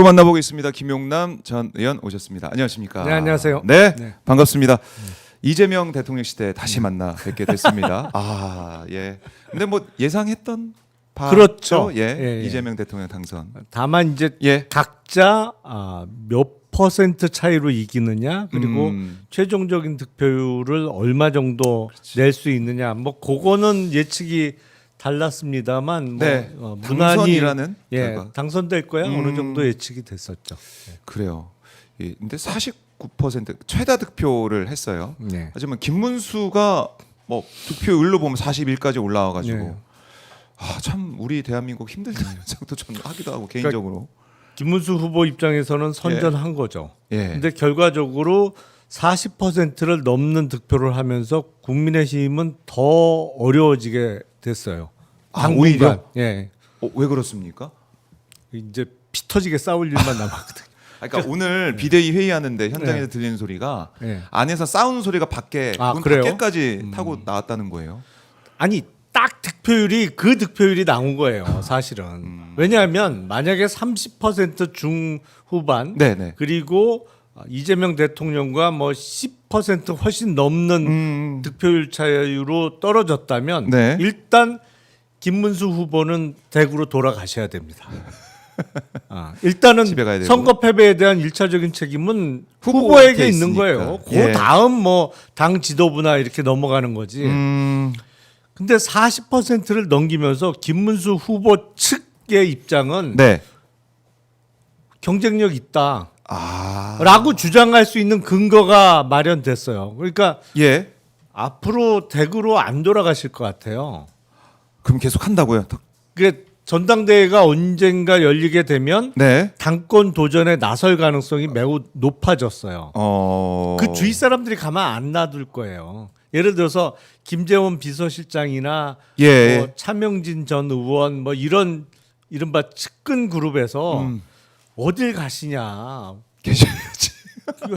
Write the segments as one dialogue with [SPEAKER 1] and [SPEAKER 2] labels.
[SPEAKER 1] 만나보겠습니다. 김용남 전 의원 오셨습니다. 안녕하십니까?
[SPEAKER 2] 네, 안녕하세요.
[SPEAKER 1] 네,
[SPEAKER 2] 네.
[SPEAKER 1] 반갑습니다. 이재명 대통령 시대 다시 만나 뵙게 됐습니다. 예. 근데 뭐 예상했던 바죠?
[SPEAKER 2] 그렇죠.
[SPEAKER 1] 예.
[SPEAKER 2] 예.
[SPEAKER 1] 이재명 대통령 당선.
[SPEAKER 2] 다만 이제
[SPEAKER 1] 예.
[SPEAKER 2] 각자 몇 퍼센트 차이로 이기느냐, 그리고 최종적인 득표율을 얼마 정도 낼 수 있느냐, 뭐 그거는 예측이 달랐습니다만, 뭐
[SPEAKER 1] 네.
[SPEAKER 2] 무난히
[SPEAKER 1] 당선이라는
[SPEAKER 2] 예,
[SPEAKER 1] 결과.
[SPEAKER 2] 당선될 거야 어느 정도 예측이 됐었죠.
[SPEAKER 1] 그래요. 예. 근데 49% 최다 득표를 했어요.
[SPEAKER 2] 네.
[SPEAKER 1] 하지만 김문수가 뭐 득표율로 보면 41까지 올라와가지고
[SPEAKER 2] 네.
[SPEAKER 1] 참 우리 대한민국 힘들다는 생각도 좀 하기도 하고 개인적으로.
[SPEAKER 2] 김문수 후보 입장에서는 선전한 거죠.
[SPEAKER 1] 예.
[SPEAKER 2] 근데 결과적으로 40%를 넘는 득표를 하면서 국민의힘은 더 어려워지게 됐어요.
[SPEAKER 1] 오히려?
[SPEAKER 2] 예.
[SPEAKER 1] 왜 그렇습니까?
[SPEAKER 2] 이제 피 터지게 싸울 일만 남았거든요.
[SPEAKER 1] 그러니까 오늘 비대위 회의하는데 현장에서
[SPEAKER 2] 네.
[SPEAKER 1] 들리는 소리가
[SPEAKER 2] 네.
[SPEAKER 1] 안에서 싸우는 소리가 밖에 문
[SPEAKER 2] 그래요?
[SPEAKER 1] 밖에까지 타고 나왔다는 거예요.
[SPEAKER 2] 아니 딱 득표율이 그 득표율이 나온 거예요. 사실은. 왜냐하면 만약에 30% 중후반
[SPEAKER 1] 네네.
[SPEAKER 2] 그리고 이재명 대통령과 뭐 10% 훨씬 넘는 득표율 차이로 떨어졌다면
[SPEAKER 1] 네.
[SPEAKER 2] 일단 김문수 후보는 대구로 돌아가셔야 됩니다. 일단은
[SPEAKER 1] 집에 가야 되고.
[SPEAKER 2] 선거 패배에 대한 1차적인 책임은
[SPEAKER 1] 후보한테
[SPEAKER 2] 후보에게 있는
[SPEAKER 1] 있으니까.
[SPEAKER 2] 거예요. 그
[SPEAKER 1] 예.
[SPEAKER 2] 다음 뭐 당 지도부나 이렇게 넘어가는 거지. 근데 40%를 넘기면서 김문수 후보 측의 입장은
[SPEAKER 1] 네.
[SPEAKER 2] 경쟁력 있다.
[SPEAKER 1] 아.
[SPEAKER 2] 라고 주장할 수 있는 근거가 마련됐어요. 그러니까
[SPEAKER 1] 예.
[SPEAKER 2] 앞으로 대구로 안 돌아가실 것 같아요.
[SPEAKER 1] 그럼 계속 한다고요?
[SPEAKER 2] 그게 전당대회가 언젠가 열리게 되면
[SPEAKER 1] 네.
[SPEAKER 2] 당권 도전에 나설 가능성이 매우 높아졌어요.
[SPEAKER 1] 그
[SPEAKER 2] 그 주위 사람들이 가만 안 놔둘 거예요. 예를 들어서 김재원 비서실장이나
[SPEAKER 1] 예.
[SPEAKER 2] 뭐 차명진 전 의원 뭐 이런 이른바 측근 그룹에서 어딜 가시냐
[SPEAKER 1] 계셔야지.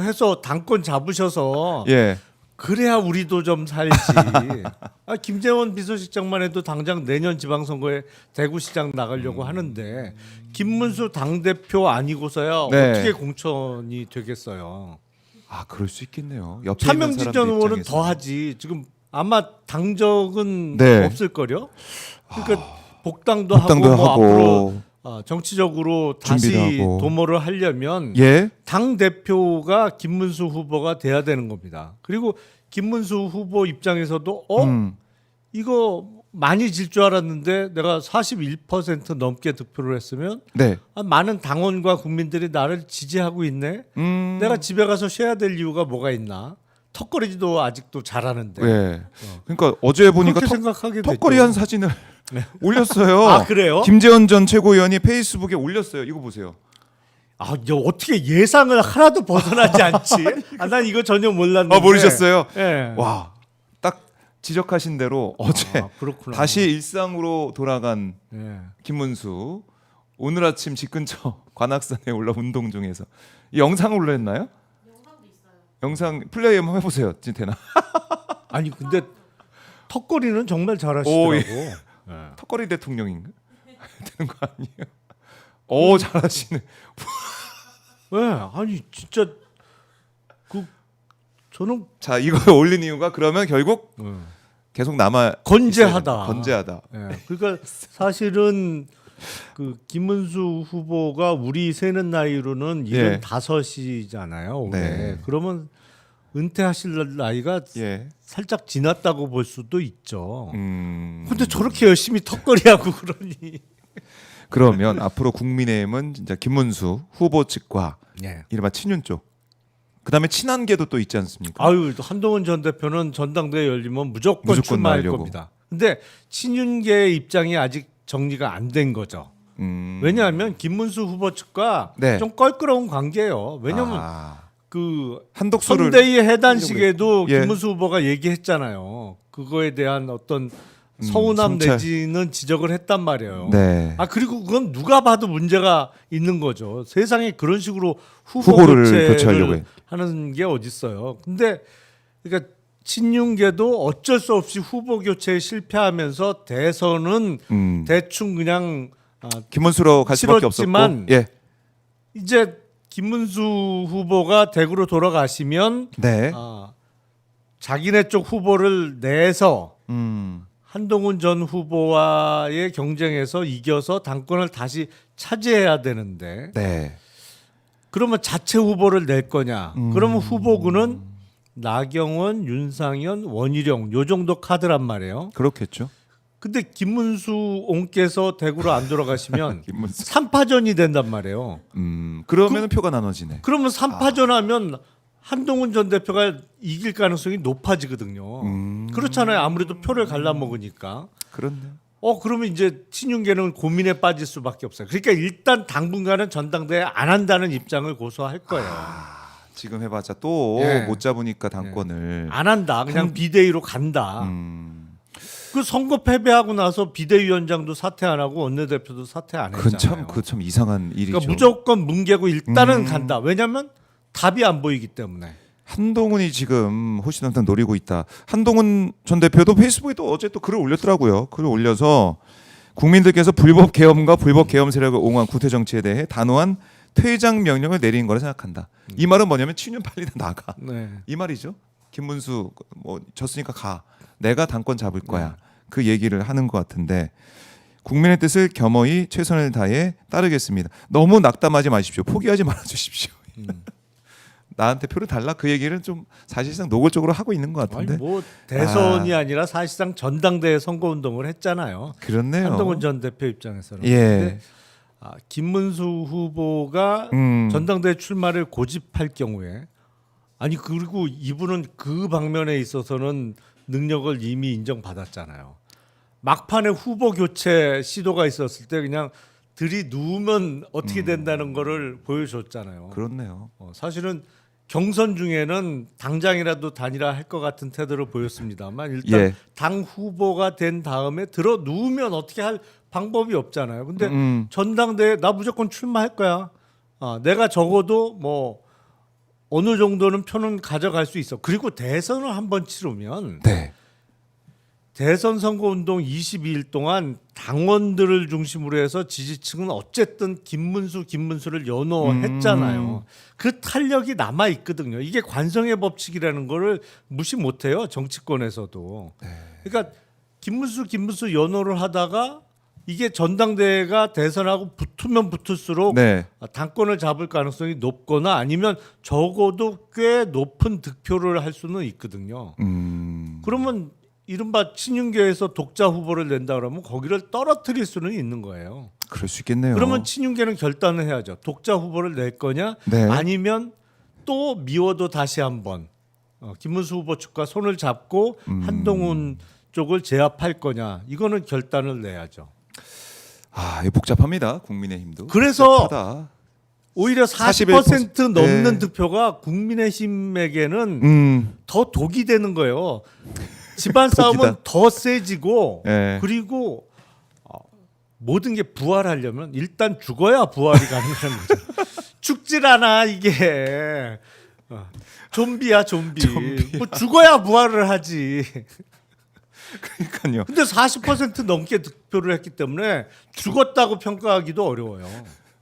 [SPEAKER 2] 해서 당권 잡으셔서
[SPEAKER 1] 예.
[SPEAKER 2] 그래야 우리도 좀 살지. 김재원 비서실장만 해도 당장 내년 지방선거에 대구시장 나가려고 하는데 김문수 당대표 아니고서야
[SPEAKER 1] 네.
[SPEAKER 2] 어떻게 공천이 되겠어요.
[SPEAKER 1] 그럴 수 있겠네요. 옆에
[SPEAKER 2] 차명진
[SPEAKER 1] 있는
[SPEAKER 2] 전
[SPEAKER 1] 사람들
[SPEAKER 2] 의원은
[SPEAKER 1] 입장에서.
[SPEAKER 2] 더 하지. 지금 아마 당적은
[SPEAKER 1] 네.
[SPEAKER 2] 없을 거요. 그러니까 복당도
[SPEAKER 1] 복당도
[SPEAKER 2] 하고, 뭐
[SPEAKER 1] 하고.
[SPEAKER 2] 앞으로 정치적으로 다시
[SPEAKER 1] 준비도 하고.
[SPEAKER 2] 도모를 하려면
[SPEAKER 1] 예.
[SPEAKER 2] 당 대표가 김문수 후보가 돼야 되는 겁니다. 그리고 김문수 후보 입장에서도 이거 많이 질 줄 알았는데 내가 41% 넘게 득표를 했으면
[SPEAKER 1] 네.
[SPEAKER 2] 많은 당원과 국민들이 나를 지지하고 있네. 내가 집에 가서 쉬어야 될 이유가 뭐가 있나? 턱걸이도 아직도 잘하는데.
[SPEAKER 1] 예. 그러니까 어제 보니까
[SPEAKER 2] 그렇게 생각하게
[SPEAKER 1] 턱걸이
[SPEAKER 2] 됐죠.
[SPEAKER 1] 한 사진을 올렸어요.
[SPEAKER 2] 그래요?
[SPEAKER 1] 김재원 전 최고위원이 페이스북에 올렸어요. 이거 보세요.
[SPEAKER 2] 이거 어떻게 예상을 하나도 벗어나지 않지? 난 이거 전혀 몰랐는데.
[SPEAKER 1] 모르셨어요?
[SPEAKER 2] 예.
[SPEAKER 1] 와, 딱 지적하신 대로 어제
[SPEAKER 2] 그렇구나.
[SPEAKER 1] 다시 일상으로 돌아간
[SPEAKER 2] 예.
[SPEAKER 1] 김문수 오늘 아침 집 근처 관악산에 올라 운동 중에서 이 영상 올렸나요?
[SPEAKER 3] 영상도 있어요.
[SPEAKER 1] 영상 플레이 한번 해보세요. 진태나.
[SPEAKER 2] 아니 근데 턱걸이는 정말 잘하시더라고.
[SPEAKER 1] 예. 턱걸이 대통령인가? 되는 거 아니에요? 잘하시네.
[SPEAKER 2] 네, 아니 진짜 저는
[SPEAKER 1] 자, 이걸 올린 이유가 그러면 결국 계속 남아
[SPEAKER 2] 건재하다.
[SPEAKER 1] 건재하다.
[SPEAKER 2] 예, 그러니까 사실은 그 김문수 후보가 우리 세는 나이로는
[SPEAKER 1] 예.
[SPEAKER 2] 75이잖아요. 올해.
[SPEAKER 1] 네.
[SPEAKER 2] 그러면 은퇴하실 나이가
[SPEAKER 1] 예.
[SPEAKER 2] 살짝 지났다고 볼 수도 있죠. 근데
[SPEAKER 1] 음.
[SPEAKER 2] 저렇게 열심히 턱걸이하고 그러니.
[SPEAKER 1] 그러면 앞으로 국민의힘은 진짜 김문수 후보 측과
[SPEAKER 2] 예.
[SPEAKER 1] 이른바 친윤 쪽, 그다음에 친한계도 또 있지 않습니까?
[SPEAKER 2] 한동훈 전 대표는 전당대회 열리면 무조건 출마할
[SPEAKER 1] 나오려고.
[SPEAKER 2] 겁니다. 근데 친윤계의 입장이 아직 정리가 안 된 거죠. 왜냐하면 김문수 후보 측과
[SPEAKER 1] 네.
[SPEAKER 2] 좀 껄끄러운 관계예요. 왜냐하면 그
[SPEAKER 1] 한독수를
[SPEAKER 2] 선대위 해단식에도
[SPEAKER 1] 예.
[SPEAKER 2] 김문수 후보가 얘기했잖아요. 그거에 대한 어떤 서운함
[SPEAKER 1] 성찰.
[SPEAKER 2] 내지는 지적을 했단 말이에요.
[SPEAKER 1] 네.
[SPEAKER 2] 그리고 그건 누가 봐도 문제가 있는 거죠. 세상에 그런 식으로 후보
[SPEAKER 1] 후보를
[SPEAKER 2] 교체를
[SPEAKER 1] 교체하려고 해.
[SPEAKER 2] 하는 게 어디 있어요. 근데 그러니까 친윤계도 어쩔 수 없이 후보 교체에 실패하면서 대선은 대충 그냥
[SPEAKER 1] 김문수로 갈 수밖에
[SPEAKER 2] 치렀지만
[SPEAKER 1] 없었고, 예.
[SPEAKER 2] 이제 김문수 후보가 대구로 돌아가시면
[SPEAKER 1] 네.
[SPEAKER 2] 자기네 쪽 후보를 내서
[SPEAKER 1] 음.
[SPEAKER 2] 한동훈 전 후보와의 경쟁에서 이겨서 당권을 다시 차지해야 되는데
[SPEAKER 1] 네.
[SPEAKER 2] 그러면 자체 후보를 낼 거냐? 그러면 후보군은 나경원, 윤상현, 원희룡 요 정도 카드란 말이에요.
[SPEAKER 1] 그렇겠죠.
[SPEAKER 2] 근데 김문수 옹께서 대구로 안 돌아가시면
[SPEAKER 1] 김문수.
[SPEAKER 2] 3파전이 된단 말이에요.
[SPEAKER 1] 그러면은 표가 나눠지네.
[SPEAKER 2] 그러면 3파전 하면 한동훈 전 대표가 이길 가능성이 높아지거든요. 그렇잖아요. 아무래도 표를 갈라먹으니까.
[SPEAKER 1] 그렇네요.
[SPEAKER 2] 그러면 이제 친윤계는 고민에 빠질 수밖에 없어요. 그러니까 일단 당분간은 전당대회 안 한다는 입장을 고수할 거예요.
[SPEAKER 1] 지금 해봤자 또
[SPEAKER 2] 예.
[SPEAKER 1] 못 잡으니까 당권을.
[SPEAKER 2] 안 한다. 그냥 비대위로 간다. 그 선거 패배하고 나서 비대위원장도 사퇴 안 하고 원내대표도 사퇴 안 했잖아요.
[SPEAKER 1] 그 참 이상한 일이죠.
[SPEAKER 2] 그러니까 무조건 뭉개고 일단은 간다. 왜냐하면 답이 안 보이기 때문에.
[SPEAKER 1] 한동훈이 지금 호시탐탐 노리고 있다. 한동훈 전 대표도 페이스북에 또 어제 또 글을 올렸더라고요. 글을 올려서 국민들께서 불법 계엄과 불법 계엄 세력을 옹호한 구태 정치에 대해 단호한 퇴장 명령을 내린 거라 생각한다. 이 말은 뭐냐면 친윤 빨리 다 나가.
[SPEAKER 2] 네.
[SPEAKER 1] 이 말이죠. 김문수 뭐 졌으니까 가. 내가 당권 잡을 거야. 그 얘기를 하는 것 같은데 국민의 뜻을 겸허히 최선을 다해 따르겠습니다. 너무 낙담하지 마십시오. 포기하지 말아 주십시오. 나한테 표를 달라 그 얘기를 좀 사실상 노골적으로 하고 있는 것 같은데.
[SPEAKER 2] 아니 뭐 대선이 아니라 사실상 전당대회 선거 운동을 했잖아요.
[SPEAKER 1] 그렇네요.
[SPEAKER 2] 한동훈 전 대표 입장에서는.
[SPEAKER 1] 예.
[SPEAKER 2] 근데, 김문수 후보가 전당대회 출마를 고집할 경우에 아니 그리고 이분은 그 방면에 있어서는 능력을 이미 인정받았잖아요. 막판에 후보 교체 시도가 있었을 때 그냥 들이누우면 어떻게 된다는 거를 보여줬잖아요.
[SPEAKER 1] 그렇네요.
[SPEAKER 2] 사실은 경선 중에는 당장이라도 단일화 할 것 같은 태도를 보였습니다만 일단
[SPEAKER 1] 예.
[SPEAKER 2] 당 후보가 된 다음에 들어 누우면 어떻게 할 방법이 없잖아요. 근데 전당대회 나 무조건 출마할 거야. 내가 적어도 뭐 어느 정도는 표는 가져갈 수 있어. 그리고 대선을 한번 치르면
[SPEAKER 1] 네.
[SPEAKER 2] 대선 선거운동 22일 동안 당원들을 중심으로 해서 지지층은 어쨌든 김문수를 연호했잖아요. 그 탄력이 남아 있거든요. 이게 관성의 법칙이라는 거를 무시 못해요. 정치권에서도. 그러니까 김문수 연호를 하다가 이게 전당대회가 대선하고 붙으면 붙을수록
[SPEAKER 1] 네.
[SPEAKER 2] 당권을 잡을 가능성이 높거나 아니면 적어도 꽤 높은 득표를 할 수는 있거든요. 그러면 이른바 친윤계에서 독자 후보를 낸다 그러면 거기를 떨어뜨릴 수는 있는 거예요.
[SPEAKER 1] 그럴 수 있겠네요.
[SPEAKER 2] 그러면 친윤계는 결단을 해야죠. 독자 후보를 낼 거냐
[SPEAKER 1] 네.
[SPEAKER 2] 아니면 또 미워도 다시 한번 김문수 후보 측과 손을 잡고 한동훈 쪽을 제압할 거냐 이거는 결단을 내야죠.
[SPEAKER 1] 이거 복잡합니다. 국민의힘도.
[SPEAKER 2] 그래서
[SPEAKER 1] 복잡하다.
[SPEAKER 2] 오히려
[SPEAKER 1] 41%
[SPEAKER 2] 40% 넘는
[SPEAKER 1] 네.
[SPEAKER 2] 득표가 국민의힘에게는 더 독이 되는 거예요. 집안 싸움은
[SPEAKER 1] 독이다.
[SPEAKER 2] 더 세지고
[SPEAKER 1] 네.
[SPEAKER 2] 그리고 모든 게 부활하려면 일단 죽어야 부활이 가능한 거죠. 죽질 않아 이게. 좀비야 좀비. 뭐 죽어야 부활을 하지.
[SPEAKER 1] 그러니까요.
[SPEAKER 2] 근데 40% 넘게 득표를 했기 때문에 죽었다고 평가하기도 어려워요.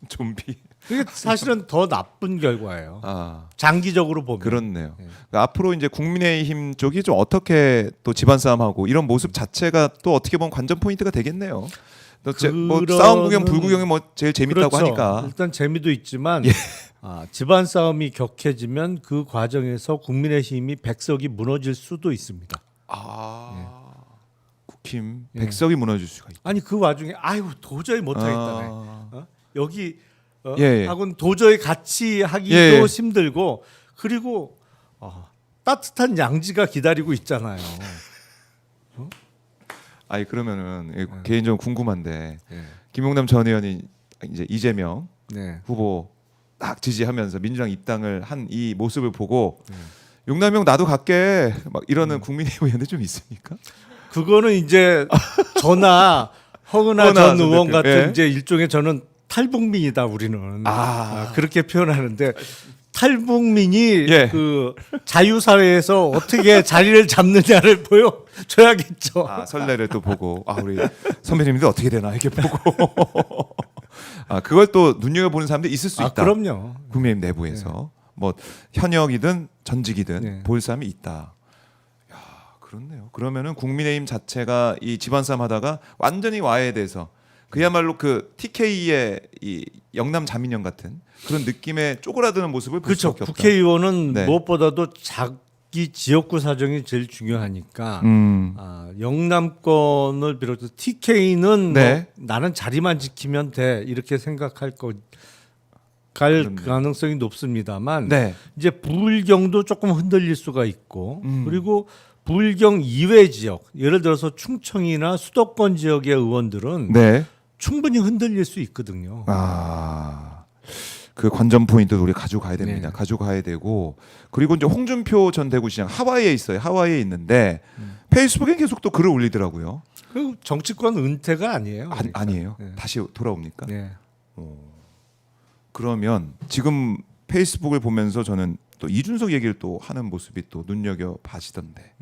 [SPEAKER 1] 좀비.
[SPEAKER 2] 그게 사실은 더 나쁜 결과예요. 장기적으로 보면.
[SPEAKER 1] 그렇네요. 그러니까 앞으로 이제 국민의힘 쪽이 좀 어떻게 또 집안 싸움하고 이런 모습 자체가 또 어떻게 보면 관전 포인트가 되겠네요. 또 뭐 싸움 구경, 불구경이 뭐 제일 재밌다고
[SPEAKER 2] 그렇죠.
[SPEAKER 1] 하니까.
[SPEAKER 2] 일단 재미도 있지만
[SPEAKER 1] 예.
[SPEAKER 2] 집안 싸움이 격해지면 그 과정에서 국민의힘이 백석이 무너질 수도 있습니다.
[SPEAKER 1] 국힘 백석이 무너질 수가 있다.
[SPEAKER 2] 아니 그 와중에 아이고 도저히 못하겠다네. 여기
[SPEAKER 1] 예.
[SPEAKER 2] 하고는 도저히 같이 하기도
[SPEAKER 1] 예.
[SPEAKER 2] 힘들고 그리고 따뜻한 양지가 기다리고 있잖아요.
[SPEAKER 1] 그러면은 개인적으로 궁금한데 김용남 전 의원이 이제 이재명 후보 딱 지지하면서 민주당 입당을 한 이 모습을 보고 용남형 나도 갈게 막 이러는 국민의힘 의원들 좀 있습니까?
[SPEAKER 2] 그거는 이제 저나 허은하 전 의원
[SPEAKER 1] 대표.
[SPEAKER 2] 같은 이제 일종의 저는 탈북민이다 우리는 그렇게 표현하는데 탈북민이 그 자유사회에서 어떻게 자리를 잡느냐를 보여줘야겠죠.
[SPEAKER 1] 설레를 또 보고 우리 선배님들 어떻게 되나 이렇게 보고 그걸 또 눈여겨보는 사람들이 있을 수 있다.
[SPEAKER 2] 그럼요.
[SPEAKER 1] 국민의힘 내부에서 뭐 현역이든 전직이든
[SPEAKER 2] 네.
[SPEAKER 1] 볼 사람이 있다. 야, 그렇네요. 그러면은 국민의힘 자체가 이 집안 싸움 하다가 완전히 와해돼서 그야말로 그 TK의 이 영남 자민련 같은 그런 느낌의 쪼그라드는 모습을 볼
[SPEAKER 2] 그렇죠.
[SPEAKER 1] 수밖에 없다.
[SPEAKER 2] 국회의원은
[SPEAKER 1] 네.
[SPEAKER 2] 무엇보다도 자기 지역구 사정이 제일 중요하니까 영남권을 비롯해서 TK는
[SPEAKER 1] 네.
[SPEAKER 2] 뭐 나는 자리만 지키면 돼 이렇게 생각할 갈
[SPEAKER 1] 그렇네요.
[SPEAKER 2] 가능성이 높습니다만
[SPEAKER 1] 네.
[SPEAKER 2] 이제 부울경도 조금 흔들릴 수가 있고 그리고 부울경 이외 지역 예를 들어서 충청이나 수도권 지역의 의원들은
[SPEAKER 1] 네.
[SPEAKER 2] 충분히 흔들릴 수 있거든요.
[SPEAKER 1] 그 관전 포인트도 우리 가져가야 됩니다.
[SPEAKER 2] 네.
[SPEAKER 1] 가져가야 되고 그리고 이제 홍준표 전 대구시장 하와이에 있어요. 하와이에 있는데 페이스북에 계속 또 글을 올리더라고요.
[SPEAKER 2] 그 정치권 은퇴가 아니에요. 그러니까.
[SPEAKER 1] 아니에요.
[SPEAKER 2] 네.
[SPEAKER 1] 다시 돌아옵니까?
[SPEAKER 2] 네.
[SPEAKER 1] 그러면 지금 페이스북을 보면서 저는 또 이준석 얘기를 또 하는 모습이 또 눈여겨 봐지던데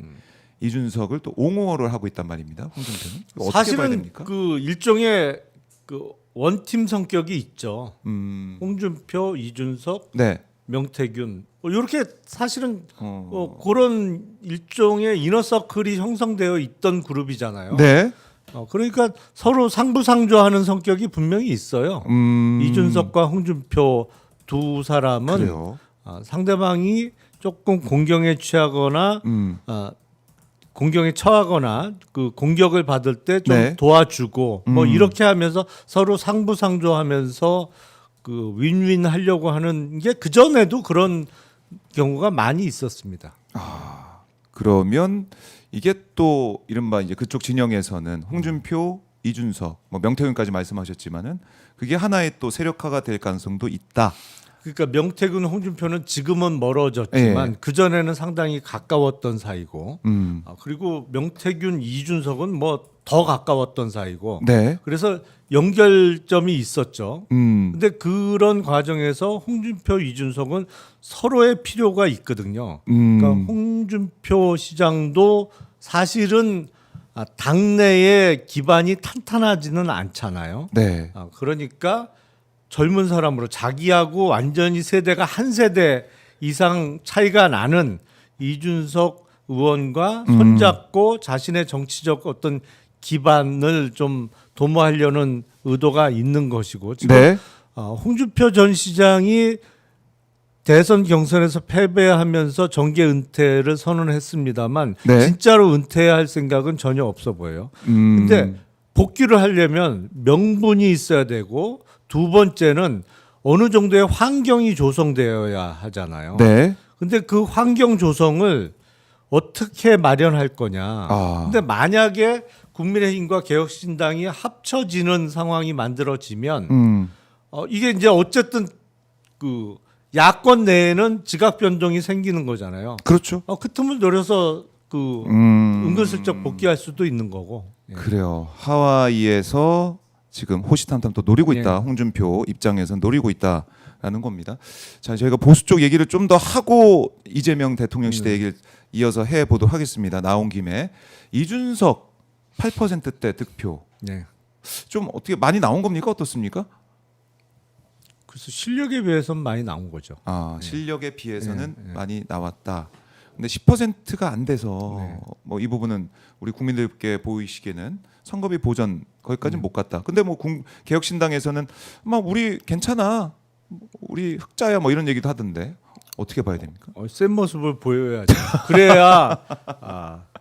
[SPEAKER 1] 이준석을 또 옹호를 하고 있단 말입니다. 홍준표는 이거 어떻게 봐야
[SPEAKER 2] 사실은
[SPEAKER 1] 됩니까?
[SPEAKER 2] 그 일종의 그 원팀 성격이 있죠.
[SPEAKER 1] 음,
[SPEAKER 2] 홍준표, 이준석,
[SPEAKER 1] 네.
[SPEAKER 2] 명태균 이렇게 사실은 그런 일종의 이너서클이 형성되어 있던 그룹이잖아요.
[SPEAKER 1] 네.
[SPEAKER 2] 그러니까 서로 상부상조하는 성격이 분명히 있어요. 이준석과 홍준표 두 사람은
[SPEAKER 1] 그래요.
[SPEAKER 2] 상대방이 조금 공경에 취하거나 공경에 처하거나 그 공격을 받을 때 좀
[SPEAKER 1] 네.
[SPEAKER 2] 도와주고 뭐 이렇게 하면서 서로 상부상조하면서 그 윈윈 하려고 하는 게 그 전에도 그런 경우가 많이 있었습니다.
[SPEAKER 1] 그러면 이게 또 이른바 이제 그쪽 진영에서는 홍준표, 이준석, 뭐 명태균까지 말씀하셨지만은 그게 하나의 또 세력화가 될 가능성도 있다.
[SPEAKER 2] 그러니까 명태균, 홍준표는 지금은 멀어졌지만
[SPEAKER 1] 예.
[SPEAKER 2] 그 전에는 상당히 가까웠던 사이고,
[SPEAKER 1] 음.
[SPEAKER 2] 그리고 명태균, 이준석은 뭐 더 가까웠던 사이고,
[SPEAKER 1] 네.
[SPEAKER 2] 그래서 연결점이 있었죠.
[SPEAKER 1] 음.
[SPEAKER 2] 근데 그런 과정에서 홍준표, 이준석은 서로의 필요가 있거든요.
[SPEAKER 1] 음.
[SPEAKER 2] 그러니까 홍준표 시장도 사실은 당내의 기반이 탄탄하지는 않잖아요.
[SPEAKER 1] 네.
[SPEAKER 2] 그러니까 젊은 사람으로 자기하고 완전히 세대가 한 세대 이상 차이가 나는 이준석 의원과 손잡고 자신의 정치적 어떤 기반을 좀 도모하려는 의도가 있는 것이고 지금
[SPEAKER 1] 네.
[SPEAKER 2] 홍준표 전 시장이 대선 경선에서 패배하면서 정계 은퇴를 선언했습니다만
[SPEAKER 1] 네.
[SPEAKER 2] 진짜로 은퇴할 생각은 전혀 없어 보여요. 근데 복귀를 하려면 명분이 있어야 되고 두 번째는 어느 정도의 환경이 조성되어야 하잖아요.
[SPEAKER 1] 네.
[SPEAKER 2] 근데 그 환경 조성을 어떻게 마련할 거냐. 근데 만약에 국민의힘과 개혁신당이 합쳐지는 상황이 만들어지면 이게 이제 어쨌든 그 야권 내에는 지각 변동이 생기는 거잖아요.
[SPEAKER 1] 그렇죠.
[SPEAKER 2] 그 틈을 노려서 그 은근슬쩍 복귀할 수도 있는 거고. 예.
[SPEAKER 1] 그래요. 하와이에서 지금 호시탐탐 또 노리고 있다.
[SPEAKER 2] 예.
[SPEAKER 1] 홍준표 입장에서는 노리고 있다라는 겁니다. 자, 저희가 보수 쪽 얘기를 좀 더 하고 이재명 대통령 시대 얘기를 이어서 해 보도록 하겠습니다. 나온 김에 이준석 8%대 득표
[SPEAKER 2] 네.
[SPEAKER 1] 좀 어떻게 많이 나온 겁니까? 어떻습니까?
[SPEAKER 2] 그래서 실력에 비해서는 많이 나온 거죠.
[SPEAKER 1] 실력에 비해서는
[SPEAKER 2] 네, 네.
[SPEAKER 1] 많이 나왔다. 근데 10%가 안 돼서
[SPEAKER 2] 네.
[SPEAKER 1] 뭐 이 부분은 우리 국민들께 보이시기에는 선거비 보전 거기까지는 못 갔다. 근데 뭐 개혁신당에서는 막 우리 괜찮아, 우리 흑자야 뭐 이런 얘기도 하던데 어떻게 봐야 됩니까?
[SPEAKER 2] 센 모습을 보여야죠. 그래야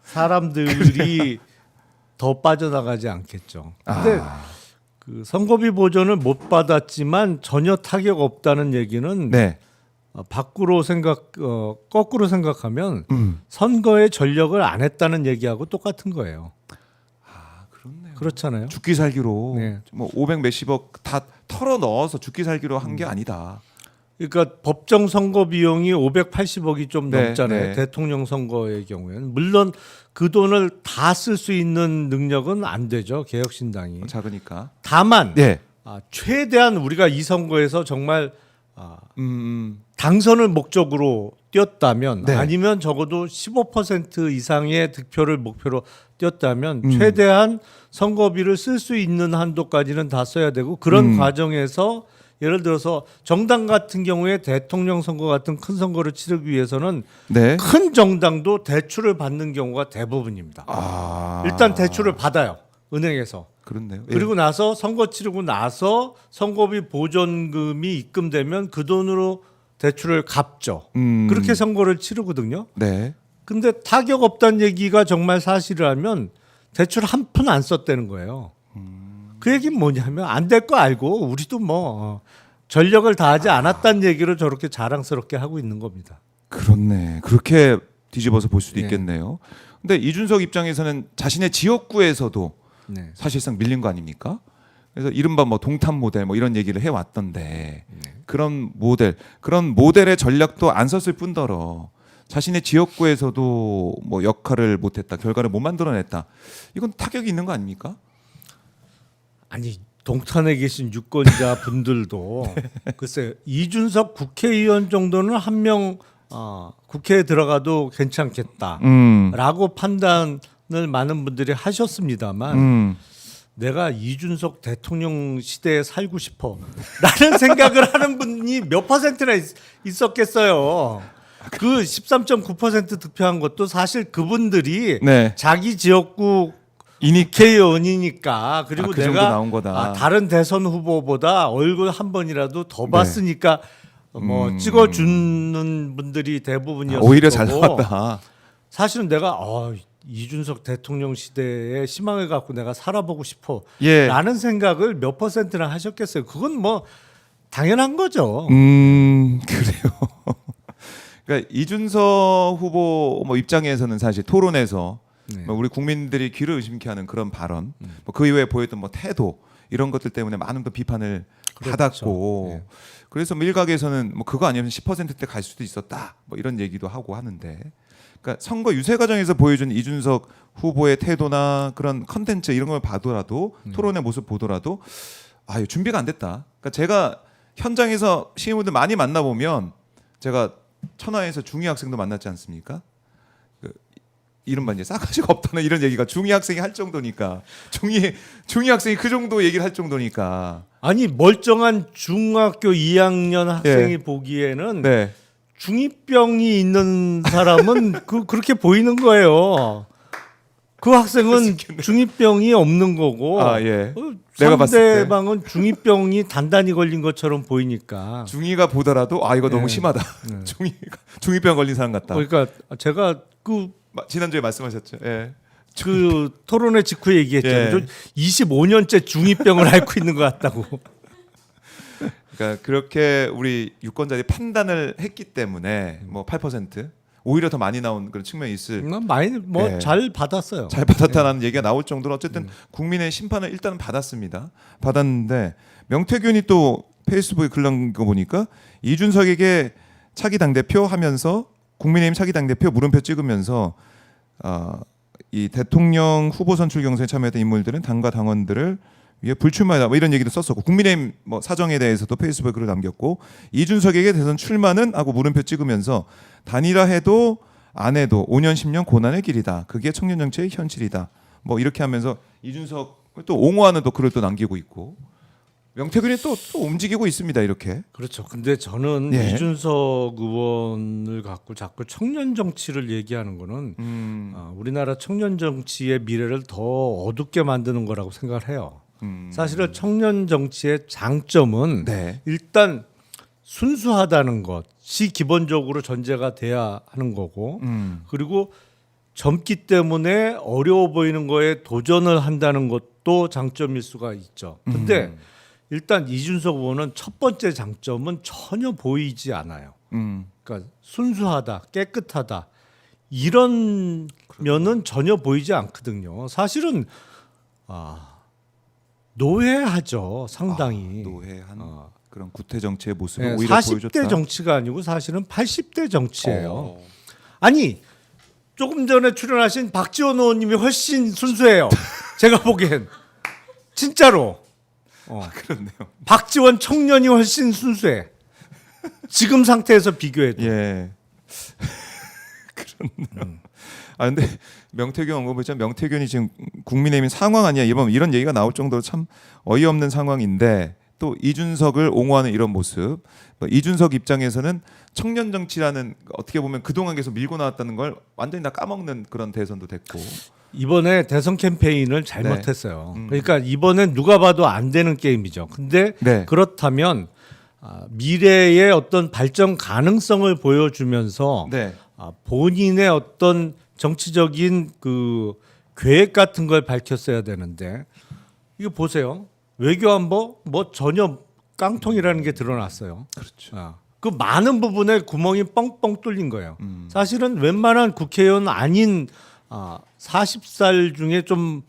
[SPEAKER 2] 사람들이 더 빠져나가지 않겠죠. 근데 그 선거비 보전을 못 받았지만 전혀 타격 없다는 얘기는
[SPEAKER 1] 네.
[SPEAKER 2] 거꾸로 생각하면 선거에 전력을 안 했다는 얘기하고 똑같은 거예요.
[SPEAKER 1] 그렇네요.
[SPEAKER 2] 그렇잖아요.
[SPEAKER 1] 죽기 살기로
[SPEAKER 2] 네.
[SPEAKER 1] 뭐 500 몇십억 다 털어 넣어서 죽기 살기로 한 게 아니다.
[SPEAKER 2] 그러니까 법정 선거 비용이 580억이 좀
[SPEAKER 1] 네,
[SPEAKER 2] 넘잖아요.
[SPEAKER 1] 네.
[SPEAKER 2] 대통령 선거의 경우에는 물론 그 돈을 다 쓸 수 있는 능력은 안 되죠. 개혁신당이.
[SPEAKER 1] 작으니까.
[SPEAKER 2] 다만
[SPEAKER 1] 네.
[SPEAKER 2] 최대한 우리가 이 선거에서 정말 당선을 목적으로 뛰었다면
[SPEAKER 1] 네.
[SPEAKER 2] 아니면 적어도 15% 이상의 득표를 목표로 뛰었다면 최대한 선거비를 쓸 수 있는 한도까지는 다 써야 되고 그런 과정에서 예를 들어서 정당 같은 경우에 대통령 선거 같은 큰 선거를 치르기 위해서는
[SPEAKER 1] 네.
[SPEAKER 2] 큰 정당도 대출을 받는 경우가 대부분입니다.
[SPEAKER 1] 아.
[SPEAKER 2] 일단 대출을 받아요. 은행에서.
[SPEAKER 1] 그렇네요. 예.
[SPEAKER 2] 그리고 나서 선거 치르고 나서 선거비 보전금이 입금되면 그 돈으로 대출을 갚죠. 그렇게 선거를 치르거든요.
[SPEAKER 1] 네.
[SPEAKER 2] 근데 타격 없다는 얘기가 정말 사실이라면 대출 한 푼 안 썼다는 거예요. 그 얘기는 뭐냐면 안 될 거 알고 우리도 뭐 전력을 다하지 않았다는 얘기를 저렇게 자랑스럽게 하고 있는 겁니다.
[SPEAKER 1] 그렇네. 그렇게 뒤집어서 볼 수도
[SPEAKER 2] 네.
[SPEAKER 1] 있겠네요. 근데 이준석 입장에서는 자신의 지역구에서도
[SPEAKER 2] 네.
[SPEAKER 1] 사실상 밀린 거 아닙니까? 그래서 이른바 뭐 동탄 모델 뭐 이런 얘기를 해 왔던데 그런 모델의 전략도 안 썼을 뿐더러 자신의 지역구에서도 뭐 역할을 못했다, 결과를 못 만들어냈다. 이건 타격이 있는 거 아닙니까?
[SPEAKER 2] 아니 동탄에 계신 유권자 분들도 글쎄 이준석 국회의원 정도는 한 명 국회에 들어가도 괜찮겠다라고 판단을 많은 분들이 하셨습니다만 내가 이준석 대통령 시대에 살고 싶어라는 생각을 하는 분이 몇 퍼센트나 있었겠어요. 그 13.9% 득표한 것도 사실 그분들이
[SPEAKER 1] 네.
[SPEAKER 2] 자기 지역구
[SPEAKER 1] 이니까
[SPEAKER 2] 국회의원이니까 그리고
[SPEAKER 1] 그 정도
[SPEAKER 2] 내가
[SPEAKER 1] 나온 거다.
[SPEAKER 2] 다른 대선 후보보다 얼굴 한 번이라도 더
[SPEAKER 1] 네.
[SPEAKER 2] 봤으니까 뭐 찍어주는 분들이 대부분이었을
[SPEAKER 1] 오히려
[SPEAKER 2] 거고
[SPEAKER 1] 잘 나왔다.
[SPEAKER 2] 사실은 내가 이준석 대통령 시대에 희망을 갖고 내가 살아보고 싶어
[SPEAKER 1] 예.
[SPEAKER 2] 라는 생각을 몇 퍼센트나 하셨겠어요. 그건 뭐 당연한 거죠.
[SPEAKER 1] 그래요. 그러니까 이준석 후보 뭐 입장에서는 사실 토론에서
[SPEAKER 2] 네.
[SPEAKER 1] 뭐 우리 국민들이 귀를 의심케 하는 그런 발언, 뭐 그 이후에 보였던 뭐 태도 이런 것들 때문에 많은 또 비판을
[SPEAKER 2] 그렇죠.
[SPEAKER 1] 받았고,
[SPEAKER 2] 네.
[SPEAKER 1] 그래서 뭐 일각에서는 뭐 그거 아니면 10%대 갈 수도 있었다, 뭐 이런 얘기도 하고 하는데, 그러니까 선거 유세 과정에서 보여준 이준석 후보의 태도나 그런 컨텐츠 이런 걸 봐더라도 토론의 모습 보더라도 이거 준비가 안 됐다. 그러니까 제가 현장에서 시민분들 많이 만나 보면 제가 천하에서 중위 학생도 만났지 않습니까? 이른바 이제 싸가지가 없다는 이런 얘기가 중위 학생이 할 정도니까 중위 학생이 그 정도 얘기를 할 정도니까
[SPEAKER 2] 아니 멀쩡한 중학교 2학년 학생이 보기에는
[SPEAKER 1] 네.
[SPEAKER 2] 중이병이 있는 사람은 그렇게 보이는 거예요. 그 학생은 중이병이 없는 거고
[SPEAKER 1] 예. 내가 봤을 때
[SPEAKER 2] 상대방은 중이병이 단단히 걸린 것처럼 보이니까.
[SPEAKER 1] 중위가 보더라도 이거 너무
[SPEAKER 2] 네.
[SPEAKER 1] 심하다. 중이병 걸린 사람 같다.
[SPEAKER 2] 그러니까 제가
[SPEAKER 1] 지난주에 말씀하셨죠. 예.
[SPEAKER 2] 그 토론회 직후에 얘기했잖아요.
[SPEAKER 1] 예.
[SPEAKER 2] 저 25년째 중이병을 앓고 있는 것 같다고.
[SPEAKER 1] 그러니까 그렇게 우리 유권자들이 판단을 했기 때문에 뭐 8% 오히려 더 많이 나온 그런 측면이 있을.
[SPEAKER 2] 많이
[SPEAKER 1] 네.
[SPEAKER 2] 잘 받았어요.
[SPEAKER 1] 잘 받았다는 얘기가 나올 정도로 어쨌든 국민의 심판을 일단은 받았습니다. 받았는데 명태균이 또 페이스북에 글 남긴 거 보니까 이준석에게 차기 당대표 하면서 국민의힘 차기 당대표 물음표 찍으면서 이 대통령 후보 선출 경선에 참여했던 인물들은 당과 당원들을 위해 불출마하다 뭐 이런 얘기도 썼었고 국민의힘 뭐 사정에 대해서도 페이스북에 글을 남겼고 이준석에게 대선 출마는 하고 물음표 찍으면서 단일화해도 안 해도 5년 10년 고난의 길이다. 그게 청년 정치의 현실이다. 뭐 이렇게 하면서 이준석을 또 옹호하는 또 글을 또 남기고 있고 명태균이 또 움직이고 있습니다. 이렇게.
[SPEAKER 2] 그렇죠. 근데 저는
[SPEAKER 1] 예.
[SPEAKER 2] 이준석 의원을 갖고 자꾸 청년 정치를 얘기하는 거는 우리나라 청년 정치의 미래를 더 어둡게 만드는 거라고 생각을 해요. 사실은 청년 정치의 장점은
[SPEAKER 1] 네.
[SPEAKER 2] 일단 순수하다는 것이 기본적으로 전제가 돼야 하는 거고 그리고 젊기 때문에 어려워 보이는 거에 도전을 한다는 것도 장점일 수가 있죠. 근데 일단 이준석 의원은 첫 번째 장점은 전혀 보이지 않아요. 그러니까 순수하다, 깨끗하다 이런 면은 전혀 보이지 않거든요. 사실은 노회하죠, 상당히.
[SPEAKER 1] 노회한 그런 구태 정치의 모습을
[SPEAKER 2] 네,
[SPEAKER 1] 오히려
[SPEAKER 2] 40대
[SPEAKER 1] 보여줬다.
[SPEAKER 2] 정치가 아니고 사실은 80대 정치예요. 아니 조금 전에 출연하신 박지원 의원님이 훨씬 순수해요. 제가 보기엔 진짜로.
[SPEAKER 1] 그렇네요.
[SPEAKER 2] 박지원 청년이 훨씬 순수해. 지금 상태에서 비교해도.
[SPEAKER 1] 예. 그렇네요. 아 근데 명태균 언급했지만 명태균이 지금 국민의힘 상황 아니야 이런 얘기가 나올 정도로 참 어이없는 상황인데 또 이준석을 옹호하는 이런 모습. 이준석 입장에서는 청년 정치라는 어떻게 보면 그동안 계속 밀고 나왔다는 걸 완전히 다 까먹는 그런 대선도 됐고.
[SPEAKER 2] 이번에 대선 캠페인을 잘못했어요. 그러니까 이번엔 누가 봐도 안 되는 게임이죠. 근데
[SPEAKER 1] 네.
[SPEAKER 2] 그렇다면 미래의 어떤 발전 가능성을 보여주면서
[SPEAKER 1] 네.
[SPEAKER 2] 본인의 어떤 정치적인 그 계획 같은 걸 밝혔어야 되는데 이거 보세요. 외교안보 뭐 전혀 깡통이라는 게 드러났어요.
[SPEAKER 1] 그렇죠.
[SPEAKER 2] 그 많은 부분에 구멍이 뻥뻥 뚫린 거예요. 사실은 웬만한 국회의원 아닌 40살 중에 좀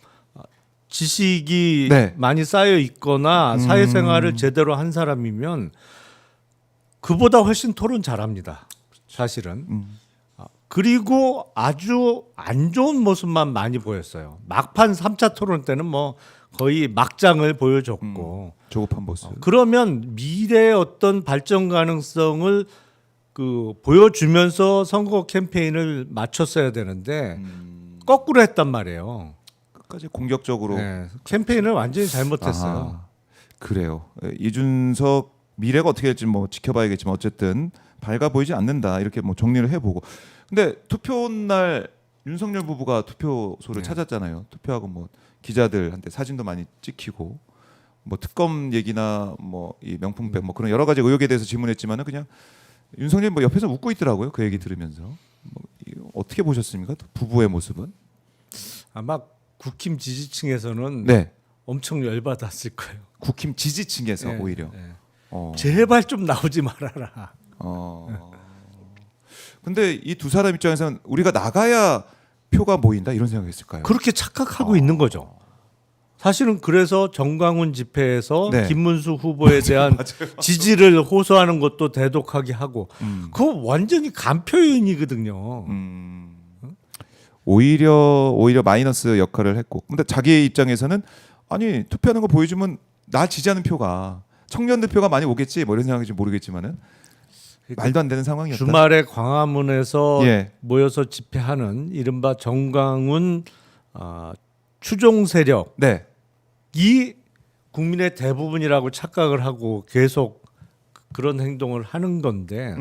[SPEAKER 2] 지식이
[SPEAKER 1] 네.
[SPEAKER 2] 많이 쌓여 있거나 사회생활을 제대로 한 사람이면 그보다 훨씬 토론 잘합니다. 사실은. 그리고 아주 안 좋은 모습만 많이 보였어요. 막판 3차 토론 때는 뭐 거의 막장을 보여줬고
[SPEAKER 1] 조급한 모습.
[SPEAKER 2] 그러면 미래의 어떤 발전 가능성을 그 보여주면서 선거 캠페인을 마쳤어야 되는데 거꾸로 했단 말이에요.
[SPEAKER 1] 끝까지 공격적으로.
[SPEAKER 2] 네, 캠페인을 완전히 잘못했어요.
[SPEAKER 1] 아, 그래요. 이준석 미래가 어떻게 될지 뭐 지켜봐야겠지만 어쨌든 밝아 보이지 않는다 이렇게 뭐 정리를 해보고. 근데 투표 날 윤석열 부부가 투표소를 찾았잖아요. 투표하고 뭐 기자들한테 사진도 많이 찍히고 뭐 특검 얘기나 뭐 이 명품백 뭐 그런 여러 가지 의혹에 대해서 질문했지만은 그냥 윤석열 뭐 옆에서 웃고 있더라고요. 그 얘기 들으면서. 뭐 어떻게 보셨습니까? 부부의 모습은?
[SPEAKER 2] 아마 국힘 지지층에서는
[SPEAKER 1] 네.
[SPEAKER 2] 엄청 열받았을 거예요.
[SPEAKER 1] 국힘 지지층에서
[SPEAKER 2] 네,
[SPEAKER 1] 오히려.
[SPEAKER 2] 네.
[SPEAKER 1] 어.
[SPEAKER 2] 제발 좀 나오지 말아라.
[SPEAKER 1] 근데 이 두 사람 입장에서는 우리가 나가야 표가 모인다 이런 생각했을까요?
[SPEAKER 2] 그렇게 착각하고 있는 거죠. 사실은 그래서 정광훈 집회에서
[SPEAKER 1] 네.
[SPEAKER 2] 김문수 후보에 대한 지지를 호소하는 것도 대독하게 하고 그거 완전히 간표인이거든요.
[SPEAKER 1] 오히려 마이너스 역할을 했고. 근데 자기 입장에서는 아니 투표하는 거 보여주면 나 지지하는 표가 청년들 표가 많이 오겠지 뭐 이런 생각인지 모르겠지만은 말도 안 되는 상황이었다.
[SPEAKER 2] 주말에 광화문에서
[SPEAKER 1] 예.
[SPEAKER 2] 모여서 집회하는 이른바 정광훈 추종 세력이
[SPEAKER 1] 네.
[SPEAKER 2] 국민의 대부분이라고 착각을 하고 계속 그런 행동을 하는 건데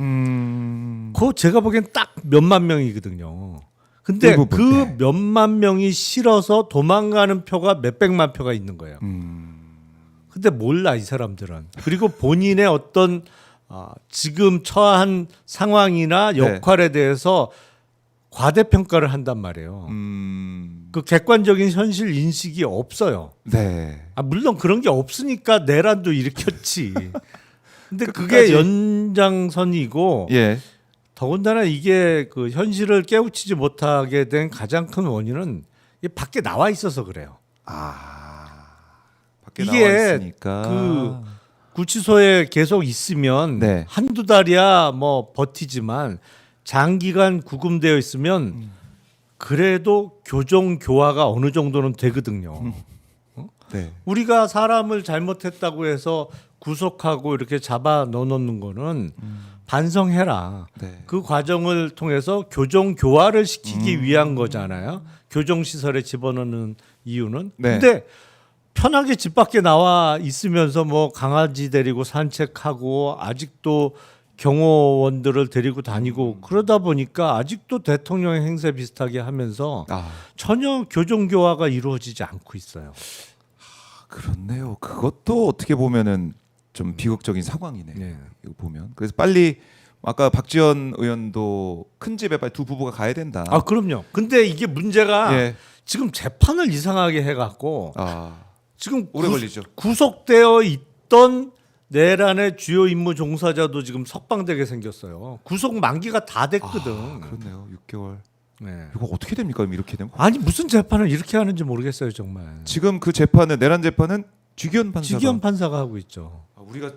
[SPEAKER 2] 그거 제가 보기엔 딱 몇만 명이거든요. 근데
[SPEAKER 1] 일부분,
[SPEAKER 2] 그
[SPEAKER 1] 네.
[SPEAKER 2] 몇만 명이 싫어서 도망가는 표가 몇백만 표가 있는 거예요. 근데 몰라 이 사람들은. 그리고 본인의 어떤 지금 처한 상황이나 역할에 대해서 과대평가를 한단 말이에요. 그 객관적인 현실 인식이 없어요.
[SPEAKER 1] 네.
[SPEAKER 2] 물론 그런 게 없으니까 내란도 일으켰지. 근데 그게
[SPEAKER 1] 끝까지.
[SPEAKER 2] 연장선이고
[SPEAKER 1] 예.
[SPEAKER 2] 더군다나 이게 그 현실을 깨우치지 못하게 된 가장 큰 원인은 이 밖에 나와 있어서 그래요.
[SPEAKER 1] 밖에
[SPEAKER 2] 이게
[SPEAKER 1] 나와 있으니까.
[SPEAKER 2] 그 구치소에 계속 있으면
[SPEAKER 1] 네.
[SPEAKER 2] 한두 달이야 뭐 버티지만 장기간 구금되어 있으면 그래도 교정 교화가 어느 정도는 되거든요.
[SPEAKER 1] 네.
[SPEAKER 2] 우리가 사람을 잘못했다고 해서 구속하고 이렇게 잡아 넣어놓는 거는 반성해라.
[SPEAKER 1] 네.
[SPEAKER 2] 그 과정을 통해서 교정 교화를 시키기 위한 거잖아요. 교정 시설에 집어넣는 이유는.
[SPEAKER 1] 네.
[SPEAKER 2] 근데 편하게 집 밖에 나와 있으면서 뭐 강아지 데리고 산책하고 아직도 경호원들을 데리고 다니고 그러다 보니까 아직도 대통령의 행세 비슷하게 하면서 전혀 교정 교화가 이루어지지 않고 있어요.
[SPEAKER 1] 그렇네요. 그것도 어떻게 보면은 좀 비극적인 상황이네요.
[SPEAKER 2] 네.
[SPEAKER 1] 이거 보면. 그래서 빨리 아까 박지원 의원도 큰 집에 빨리 두 부부가 가야 된다.
[SPEAKER 2] 그럼요. 근데 이게 문제가
[SPEAKER 1] 예.
[SPEAKER 2] 지금 재판을 이상하게 해갖고 지금
[SPEAKER 1] 오래 걸리죠.
[SPEAKER 2] 구속되어 있던 내란의 주요 임무 종사자도 지금 석방되게 생겼어요. 구속 만기가 다 됐거든.
[SPEAKER 1] 그렇네요. 6개월.
[SPEAKER 2] 네.
[SPEAKER 1] 이거 어떻게 됩니까? 이렇게 되면?
[SPEAKER 2] 아니 무슨 재판을 이렇게 하는지 모르겠어요 정말.
[SPEAKER 1] 지금 그 재판은 내란 재판은 쥐기현 판사가
[SPEAKER 2] 지기현 판사가 하고 있죠.
[SPEAKER 1] 우리가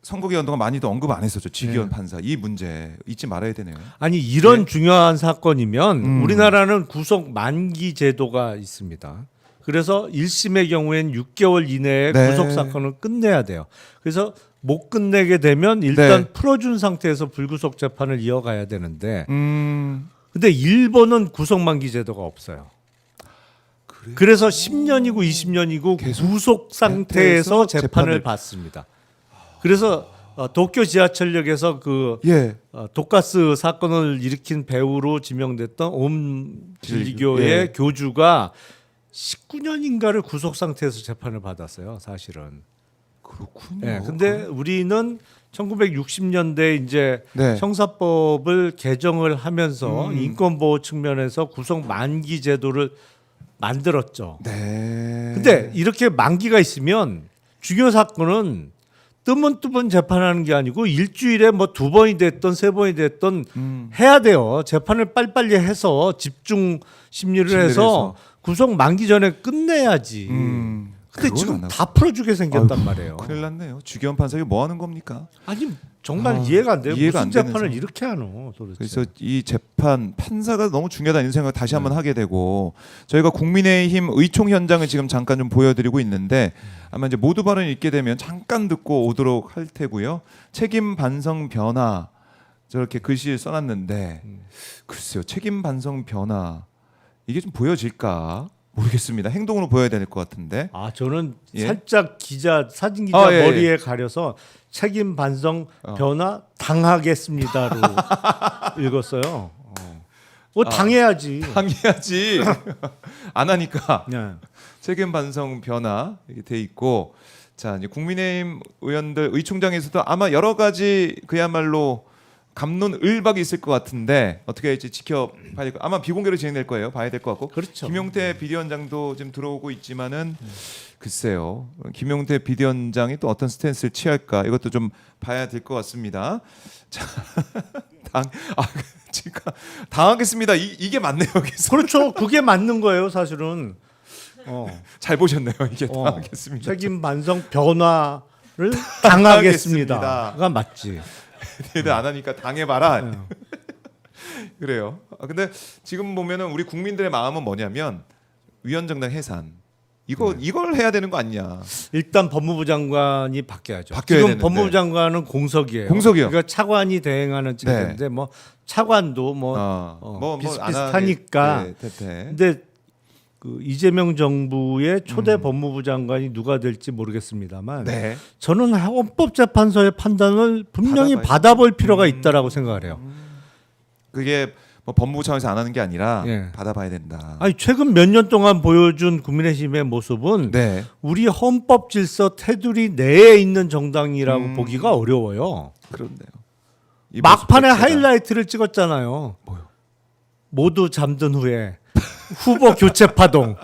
[SPEAKER 1] 선거 기간 동안 많이도 언급 안 했었죠. 쥐기현 판사 이 문제 잊지 말아야 되네요.
[SPEAKER 2] 아니 이런 중요한 사건이면 우리나라는 구속 만기 제도가 있습니다. 그래서 1심의 경우엔 6개월 이내에
[SPEAKER 1] 네.
[SPEAKER 2] 구속 사건을 끝내야 돼요. 그래서 못 끝내게 되면 일단
[SPEAKER 1] 네.
[SPEAKER 2] 풀어준 상태에서 불구속 재판을 이어가야 되는데
[SPEAKER 1] 음.
[SPEAKER 2] 근데 일본은 구속 만기 제도가 없어요. 그래서 10년이고 20년이고
[SPEAKER 1] 계속
[SPEAKER 2] 구속 상태에서
[SPEAKER 1] 상태에서
[SPEAKER 2] 재판을
[SPEAKER 1] 재판을.
[SPEAKER 2] 받습니다. 그래서 도쿄 지하철역에서 그
[SPEAKER 1] 예.
[SPEAKER 2] 독가스 사건을 일으킨 배우로 지명됐던 옴 진리교의
[SPEAKER 1] 예.
[SPEAKER 2] 교주가 19년인가를 구속 상태에서 재판을 받았어요. 사실은.
[SPEAKER 1] 그렇군요.
[SPEAKER 2] 예. 근데 우리는 1960년대 이제
[SPEAKER 1] 네.
[SPEAKER 2] 형사법을 개정을 하면서 인권 보호 측면에서 구속 만기 제도를 만들었죠.
[SPEAKER 1] 네.
[SPEAKER 2] 근데 이렇게 만기가 있으면 중요 사건은 뜨문뜨문 재판하는 게 아니고 일주일에 뭐 2번이 됐던 3번이 됐던 해야 돼요. 재판을 빨리빨리 해서 집중 심리를
[SPEAKER 1] 심리를
[SPEAKER 2] 해서
[SPEAKER 1] 해서.
[SPEAKER 2] 구속 만기 전에 끝내야지. 근데
[SPEAKER 1] 그건
[SPEAKER 2] 지금
[SPEAKER 1] 안 하고.
[SPEAKER 2] 다 풀어주게 생겼단 말이에요.
[SPEAKER 1] 큰일 났네요. 주기현 판사가 뭐 하는 겁니까?
[SPEAKER 2] 아니 정말 이해가 안 돼요.
[SPEAKER 1] 이해가
[SPEAKER 2] 무슨
[SPEAKER 1] 안 되는
[SPEAKER 2] 재판을
[SPEAKER 1] 상황.
[SPEAKER 2] 이렇게 하노 도대체.
[SPEAKER 1] 그래서 이 재판 판사가 너무 중요하다는 생각을 다시 한번 하게 되고 저희가 국민의힘 의총 현장을 지금 잠깐 좀 보여드리고 있는데 아마 이제 모두 발언이 있게 되면 잠깐 듣고 오도록 할 테고요. 책임 반성 변화 저렇게 글씨를 써놨는데 글쎄요 책임 반성 변화 이게 좀 보여질까 모르겠습니다. 행동으로 보여야 될 것 같은데.
[SPEAKER 2] 아 저는
[SPEAKER 1] 예?
[SPEAKER 2] 살짝 사진 기자
[SPEAKER 1] 예,
[SPEAKER 2] 머리에 가려서 책임 반성 변화 당하겠습니다로 읽었어요. 당해야지.
[SPEAKER 1] 당해야지 안 하니까.
[SPEAKER 2] 네.
[SPEAKER 1] 책임 반성 변화 이렇게 돼 있고 자 이제 국민의힘 의원들 의총장에서도 아마 여러 가지 그야말로 갑론을박이 있을 것 같은데 어떻게 할지 지켜봐야 될 거. 아마 비공개로 진행될 거예요. 봐야 될 것 같고.
[SPEAKER 2] 그렇죠.
[SPEAKER 1] 김용태 비대위원장도 지금 들어오고 있지만은 글쎄요. 김용태 비대위원장이 또 어떤 스탠스를 취할까 이것도 좀 봐야 될 것 같습니다. 자, 지금 당하겠습니다. 이게 맞네요. 여기서.
[SPEAKER 2] 그렇죠. 그게 맞는 거예요, 사실은.
[SPEAKER 1] 잘 보셨네요. 이게
[SPEAKER 2] 어.
[SPEAKER 1] 당하겠습니다.
[SPEAKER 2] 책임 반성 변화를 당하겠습니다가 맞지.
[SPEAKER 1] 얘들 안 하니까 당해봐라. 그래요. 근데 지금 보면은 우리 국민들의 마음은 뭐냐면 위원정당 해산. 이걸 해야 되는 거 아니냐.
[SPEAKER 2] 일단 법무부 장관이 바뀌어야죠.
[SPEAKER 1] 바뀌어야
[SPEAKER 2] 지금
[SPEAKER 1] 되는데.
[SPEAKER 2] 법무부 장관은 공석이에요.
[SPEAKER 1] 공석이요.
[SPEAKER 2] 그러니까 차관이 대행하는 체제인데 뭐 차관도 비슷비슷하니까. 근데 그 이재명 정부의 초대 법무부 장관이 누가 될지 모르겠습니다만
[SPEAKER 1] 네.
[SPEAKER 2] 저는 헌법재판소의 판단을 분명히 받아볼 필요가 있다라고 생각을 해요.
[SPEAKER 1] 그게 뭐 법무부 차원에서 안 하는 게 아니라
[SPEAKER 2] 예.
[SPEAKER 1] 받아봐야 된다.
[SPEAKER 2] 아니 최근 몇 년 동안 보여준 국민의힘의 모습은
[SPEAKER 1] 네.
[SPEAKER 2] 우리 헌법 질서 테두리 내에 있는 정당이라고 보기가 어려워요.
[SPEAKER 1] 그런데요.
[SPEAKER 2] 막판에 하이라이트를 찍었잖아요.
[SPEAKER 1] 뭐요?
[SPEAKER 2] 모두 잠든 후에 후보 교체 파동.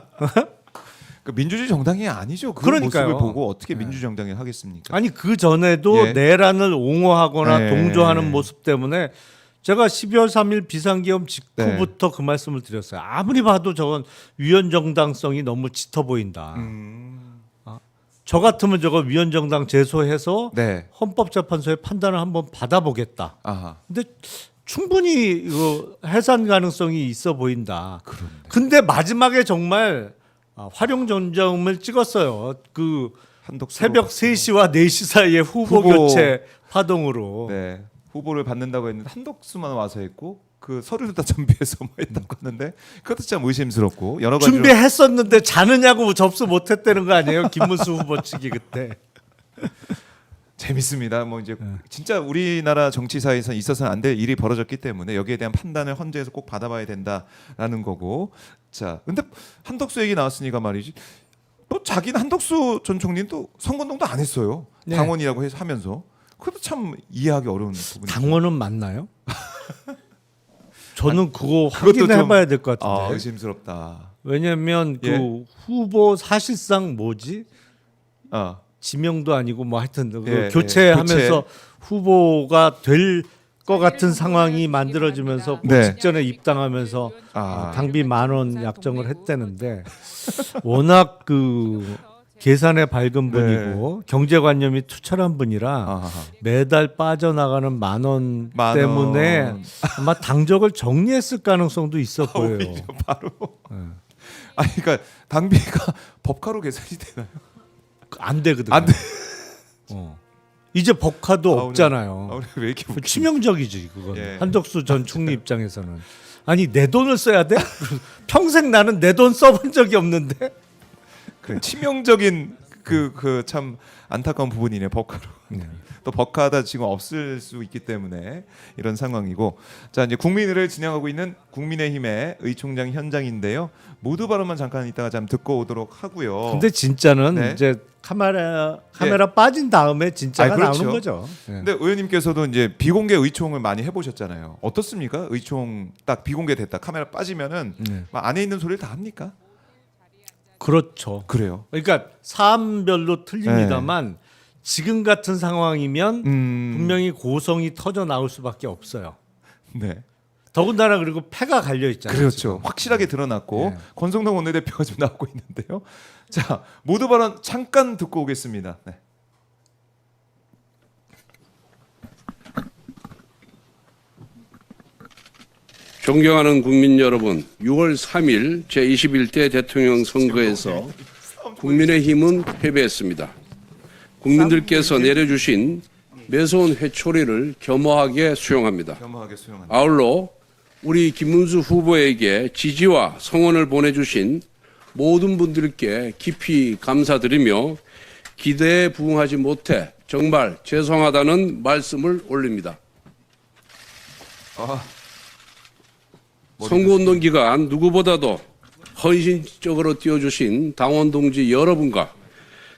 [SPEAKER 1] 그 민주주의 정당이 아니죠. 그
[SPEAKER 2] 그러니까요.
[SPEAKER 1] 모습을 보고 어떻게 민주주의 정당이 하겠습니까?
[SPEAKER 2] 아니 그 전에도
[SPEAKER 1] 예.
[SPEAKER 2] 내란을 옹호하거나
[SPEAKER 1] 예.
[SPEAKER 2] 동조하는 모습 때문에 제가 12월 3일 비상계엄 직후부터 그 말씀을 드렸어요. 아무리 봐도 저건 위헌정당성이 너무 짙어 보인다. 저 같으면 저거 위헌정당 제소해서
[SPEAKER 1] 네.
[SPEAKER 2] 헌법재판소의 판단을 한번 받아보겠다.
[SPEAKER 1] 아하.
[SPEAKER 2] 근데 충분히 이거 해산 가능성이 있어 보인다.
[SPEAKER 1] 그런데.
[SPEAKER 2] 근데 마지막에 정말 활용점점을 찍었어요. 그
[SPEAKER 1] 한독수로
[SPEAKER 2] 새벽 3시와 4시 사이에 후보 교체 파동으로.
[SPEAKER 1] 네. 후보를 받는다고 했는데 한독수만 와서 했고 그 서류도 다 준비해서 뭐 했다고 하는데 그것도 참 의심스럽고 여러 가지로
[SPEAKER 2] 준비했었는데 자느냐고 접수 못했다는 거 아니에요? 김문수 후보 측이 그때.
[SPEAKER 1] 재밌습니다. 뭐 이제 진짜 우리나라 정치사에서 있어서는 안 될 일이 벌어졌기 때문에 여기에 대한 판단을 헌재에서 꼭 받아봐야 된다라는 거고. 자, 근데 한덕수 얘기 나왔으니까 말이지. 또 자기는 한덕수 전 총리는 또 선거운동도 안 했어요.
[SPEAKER 2] 네.
[SPEAKER 1] 당원이라고 해서 하면서. 그것도 참 이해하기 어려운 부분이죠.
[SPEAKER 2] 당원은 맞나요? 저는 그거
[SPEAKER 1] 그것도
[SPEAKER 2] 확인해봐야 될 것 같은데.
[SPEAKER 1] 아, 의심스럽다.
[SPEAKER 2] 왜냐하면 그
[SPEAKER 1] 예.
[SPEAKER 2] 후보 사실상 뭐지?
[SPEAKER 1] 아,
[SPEAKER 2] 지명도 아니고 뭐 하여튼 그
[SPEAKER 1] 예,
[SPEAKER 2] 교체하면서 후보가 될 것 같은 상황이 만들어지면서 그
[SPEAKER 1] 네.
[SPEAKER 2] 직전에 입당하면서
[SPEAKER 1] 아.
[SPEAKER 2] 당비 10,000원 약정을 했다는데 워낙 그 계산에 밝은 분이고 경제관념이 투철한 분이라
[SPEAKER 1] 아하.
[SPEAKER 2] 매달 빠져나가는 10,000원
[SPEAKER 1] 만
[SPEAKER 2] 때문에
[SPEAKER 1] 원.
[SPEAKER 2] 아마 당적을 정리했을 가능성도 있어 보여요.
[SPEAKER 1] 오히려 바로. 아니 그러니까 당비가 법카로 계산이 되나요?
[SPEAKER 2] 안 되거든요.
[SPEAKER 1] 안 돼.
[SPEAKER 2] 어. 이제 법카도
[SPEAKER 1] 오늘-
[SPEAKER 2] 없잖아요.
[SPEAKER 1] 오늘 왜 이렇게 웃기지?
[SPEAKER 2] 치명적이지 그건.
[SPEAKER 1] 예.
[SPEAKER 2] 한덕수 전 총리 입장에서는 아니 내 돈을 써야 돼? 평생 나는 내 돈 써본 적이 없는데.
[SPEAKER 1] 그래, 치명적인 그 참 안타까운 부분이네 법카로. 또 법카다 지금 없을 수 있기 때문에 이런 상황이고. 자, 이제 국민의를 진행하고 있는 국민의힘의 의총장 현장인데요. 모두 발언만 잠깐 이따가 좀 듣고 오도록 하고요.
[SPEAKER 2] 근데 진짜는
[SPEAKER 1] 네.
[SPEAKER 2] 이제 카메라 빠진 다음에 진짜가
[SPEAKER 1] 그렇죠.
[SPEAKER 2] 나오는 거죠. 예.
[SPEAKER 1] 근데 의원님께서도 이제 비공개 의총을 많이 해보셨잖아요. 어떻습니까? 의총 딱 비공개됐다 카메라 빠지면은 막 안에 있는 소리를 다 합니까?
[SPEAKER 2] 그렇죠.
[SPEAKER 1] 그래요.
[SPEAKER 2] 그러니까 사안별로 틀립니다만 지금 같은 상황이면 분명히 고성이 터져 나올 수밖에 없어요.
[SPEAKER 1] 네.
[SPEAKER 2] 더군다나 그리고 패가 갈려 있잖아요.
[SPEAKER 1] 그렇죠.
[SPEAKER 2] 지금.
[SPEAKER 1] 확실하게 드러났고
[SPEAKER 2] 네.
[SPEAKER 1] 권성동 원내대표가 지금 나오고 있는데요. 자, 모두 발언 잠깐 듣고 오겠습니다. 네.
[SPEAKER 3] 존경하는 국민 여러분, 6월 3일 제21대 대통령 선거에서 국민의힘은 패배했습니다. 국민들께서 내려주신 매서운 회초리를 겸허하게 수용합니다.
[SPEAKER 1] 겸허하게 수용한다.
[SPEAKER 3] 아울러 우리 김문수 후보에게 지지와 성원을 보내주신 모든 분들께 깊이 감사드리며 기대에 부응하지 못해 정말 죄송하다는 말씀을 올립니다. 선거운동 기간 누구보다도 헌신적으로 뛰어주신 당원 동지 여러분과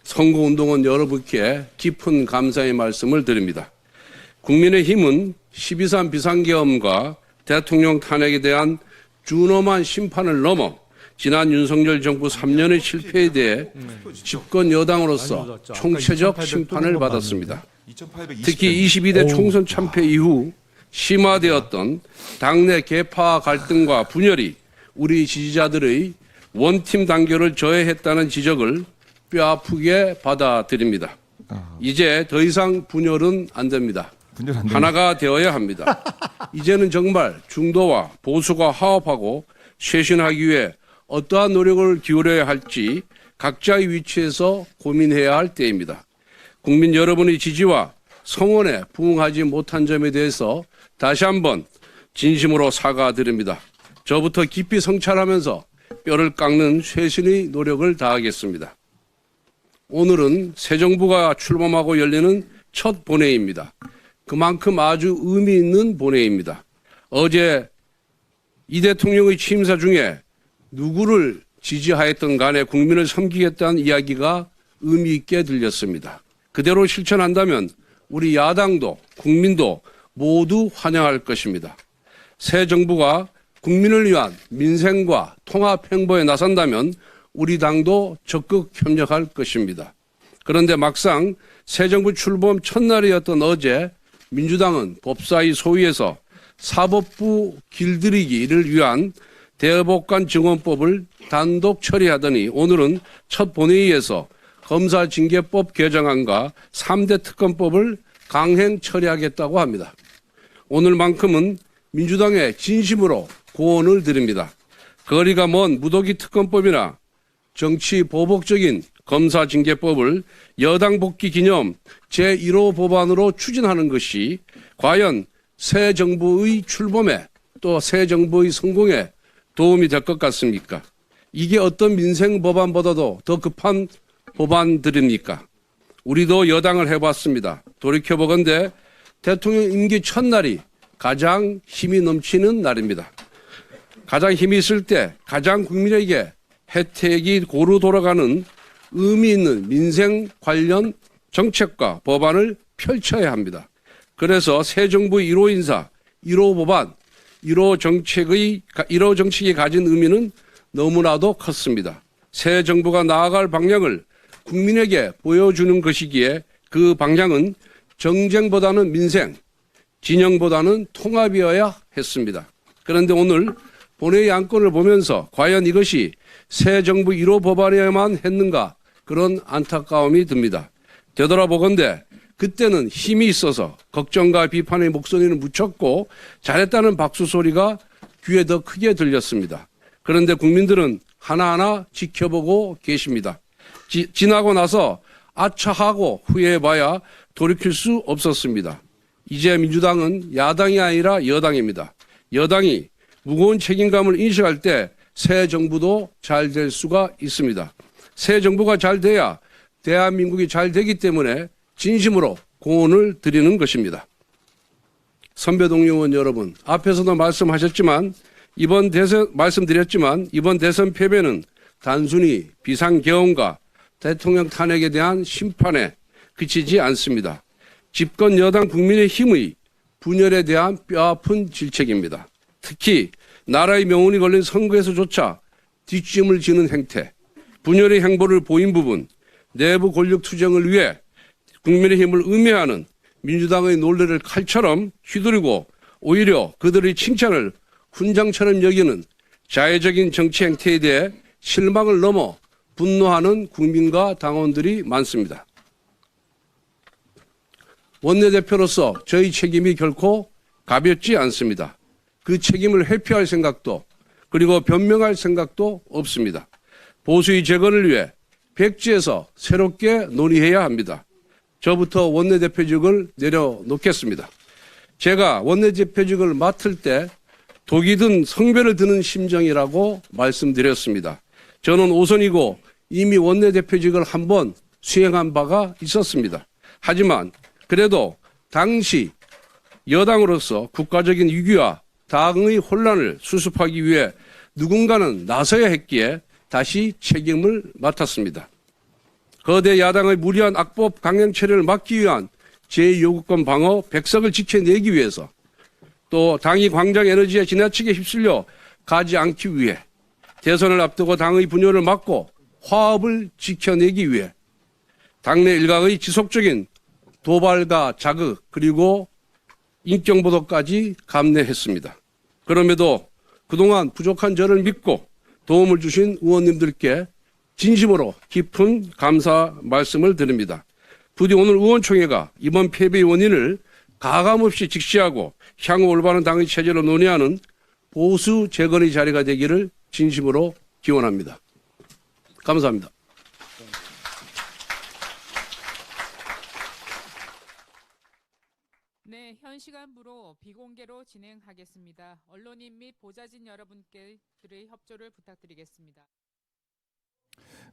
[SPEAKER 3] 선거운동원 여러분께 깊은 감사의 말씀을 드립니다. 국민의힘은 12.3 비상계엄과 대통령 탄핵에 대한 준엄한 심판을 넘어 지난 윤석열 정부 3년의 실패에 대해 집권 여당으로서 총체적 심판을 받았습니다.
[SPEAKER 1] 2820.
[SPEAKER 3] 특히 22대 총선 참패 이후 심화되었던 당내 계파 갈등과 분열이 우리 지지자들의 원팀 단결을 저해했다는 지적을 뼈아프게 받아들입니다. 이제 더 이상 분열은 안 됩니다.
[SPEAKER 1] 분열 안 됩니다.
[SPEAKER 3] 하나가 되어야 합니다. 이제는 정말 중도와 보수가 화합하고 쇄신하기 위해 어떠한 노력을 기울여야 할지 각자의 위치에서 고민해야 할 때입니다. 국민 여러분의 지지와 성원에 부응하지 못한 점에 대해서 다시 한번 진심으로 사과드립니다. 저부터 깊이 성찰하면서 뼈를 깎는 쇄신의 노력을 다하겠습니다. 오늘은 새 정부가 출범하고 열리는 첫 본회의입니다. 그만큼 아주 의미 있는 본회의입니다. 어제 이 대통령의 취임사 중에 누구를 지지하였던 간에 국민을 섬기겠다는 이야기가 의미 있게 들렸습니다. 그대로 실천한다면 우리 야당도 국민도 모두 환영할 것입니다. 새 정부가 국민을 위한 민생과 통합 행보에 나선다면 우리 당도 적극 협력할 것입니다. 그런데 막상 새 정부 출범 첫날이었던 어제 민주당은 법사위 소위에서 사법부 길들이기를 위한 대법관 증언법을 단독 처리하더니 오늘은 첫 본회의에서 검사징계법 개정안과 3대 특검법을 강행 처리하겠다고 합니다. 오늘만큼은 민주당에 진심으로 고언을 드립니다. 거리가 먼 무더기 특검법이나 정치 보복적인 검사징계법을 여당 복귀 기념 제1호 법안으로 추진하는 것이 과연 새 정부의 출범에 또 새 정부의 성공에 도움이 될 것 같습니까? 이게 어떤 민생 법안보다도 더 급한 법안들입니까? 우리도 여당을 해봤습니다. 돌이켜보건대 대통령 임기 첫날이 가장 힘이 넘치는 날입니다. 가장 힘이 있을 때 가장 국민에게 혜택이 고루 돌아가는 의미 있는 민생 관련 정책과 법안을 펼쳐야 합니다. 그래서 새 정부의 1호 인사, 1호 법안, 1호 정책이 가진 의미는 너무나도 컸습니다. 새 정부가 나아갈 방향을 국민에게 보여주는 것이기에 그 방향은 정쟁보다는 민생, 진영보다는 통합이어야 했습니다. 그런데 오늘 본회의 안건을 보면서 과연 이것이 새 정부 1호 법안이어야만 했는가 그런 안타까움이 듭니다. 되돌아보건대 그때는 힘이 있어서 걱정과 비판의 목소리는 묻혔고 잘했다는 박수 소리가 귀에 더 크게 들렸습니다. 그런데 국민들은 하나하나 지켜보고 계십니다. 지나고 나서 아차하고 후회해봐야 돌이킬 수 없었습니다. 이제 민주당은 야당이 아니라 여당입니다. 여당이 무거운 책임감을 인식할 때 새 정부도 잘 될 수가 있습니다. 새 정부가 잘 돼야 대한민국이 잘 되기 때문에 진심으로 공헌을 드리는 것입니다. 선배 동료 의원 여러분, 앞에서도 말씀드렸지만 이번 대선 패배는 단순히 비상계엄과 대통령 탄핵에 대한 심판에 그치지 않습니다. 집권 여당 국민의힘의 분열에 대한 뼈아픈 질책입니다. 특히 나라의 명운이 걸린 선거에서조차 뒷짐을 지는 행태, 분열의 행보를 보인 부분, 내부 권력 투쟁을 위해 국민의힘을 음해하는 민주당의 논리를 칼처럼 휘두르고 오히려 그들의 칭찬을 훈장처럼 여기는 자해적인 정치 행태에 대해 실망을 넘어 분노하는 국민과 당원들이 많습니다. 원내대표로서 저희 책임이 결코 가볍지 않습니다. 그 책임을 회피할 생각도 그리고 변명할 생각도 없습니다. 보수의 재건을 위해 백지에서 새롭게 논의해야 합니다. 저부터 원내대표직을 내려놓겠습니다. 제가 원내대표직을 맡을 때 독이 든 성별을 드는 심정이라고 말씀드렸습니다. 저는 오선이고 이미 원내대표직을 한번 수행한 바가 있었습니다. 하지만 그래도 당시 여당으로서 국가적인 위기와 당의 혼란을 수습하기 위해 누군가는 나서야 했기에 다시 책임을 맡았습니다. 거대 야당의 무리한 악법 강행 처리를 막기 위한 제2요구권 방어 100석을 지켜내기 위해서 또 당이 광장 에너지에 지나치게 휩쓸려 가지 않기 위해 대선을 앞두고 당의 분열을 막고 화합을 지켜내기 위해 당내 일각의 지속적인 도발과 자극 그리고 인격보도까지 감내했습니다. 그럼에도 그동안 부족한 저를 믿고 도움을 주신 의원님들께 진심으로 깊은 감사 말씀을 드립니다. 부디 오늘 의원총회가 이번 패배의 원인을 가감없이 직시하고 향후 올바른 당의 체제로 논의하는 보수 재건의 자리가 되기를 진심으로 기원합니다. 감사합니다.
[SPEAKER 4] 네, 현 시간부로 비공개로 진행하겠습니다. 언론인 및 보좌진 여러분들의 협조를 부탁드리겠습니다.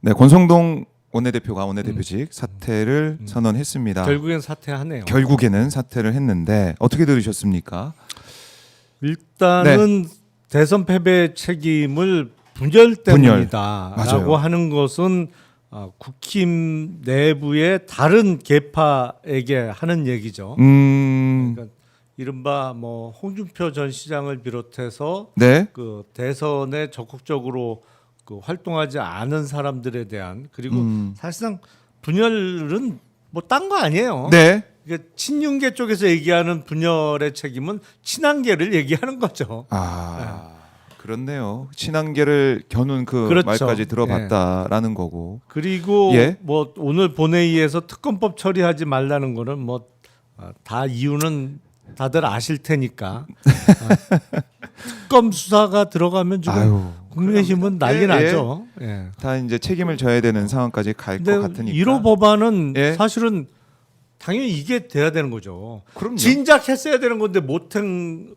[SPEAKER 1] 네, 권성동 원내대표가 원내대표직 사퇴를 선언했습니다.
[SPEAKER 2] 결국엔 사퇴하네요.
[SPEAKER 1] 결국에는 사퇴를 했는데 어떻게 들으셨습니까?
[SPEAKER 2] 일단은 대선 패배 책임을 분열 때문이다라고
[SPEAKER 1] 맞아요.
[SPEAKER 2] 하는 것은 국힘 내부의 다른 계파에게 하는 얘기죠. 그러니까 이른바 뭐 홍준표 전 시장을 비롯해서
[SPEAKER 1] 네.
[SPEAKER 2] 그 대선에 적극적으로 그 활동하지 않은 사람들에 대한 그리고 사실상 분열은 뭐 딴 거 아니에요.
[SPEAKER 1] 네.
[SPEAKER 2] 이게 친윤계 쪽에서 얘기하는 분열의 책임은 친한계를 얘기하는 거죠.
[SPEAKER 1] 그렇네요. 친한계를 겨눈 그
[SPEAKER 2] 그렇죠.
[SPEAKER 1] 말까지 들어봤다라는 거고.
[SPEAKER 2] 그리고
[SPEAKER 1] 예.
[SPEAKER 2] 뭐 오늘 본회의에서 특검법 처리하지 말라는 거는 뭐 다 이유는 다들 아실 테니까 특검 수사가 들어가면 지금
[SPEAKER 1] 아유,
[SPEAKER 2] 국민의힘은 난리
[SPEAKER 1] 예,
[SPEAKER 2] 나죠. 예.
[SPEAKER 1] 다 이제 책임을 져야 되는 상황까지 갈 것
[SPEAKER 2] 근데
[SPEAKER 1] 같으니까.
[SPEAKER 2] 1호 법안은
[SPEAKER 1] 예.
[SPEAKER 2] 사실은 당연히 이게 돼야 되는 거죠.
[SPEAKER 1] 그럼요.
[SPEAKER 2] 진작 했어야 되는 건데 못했던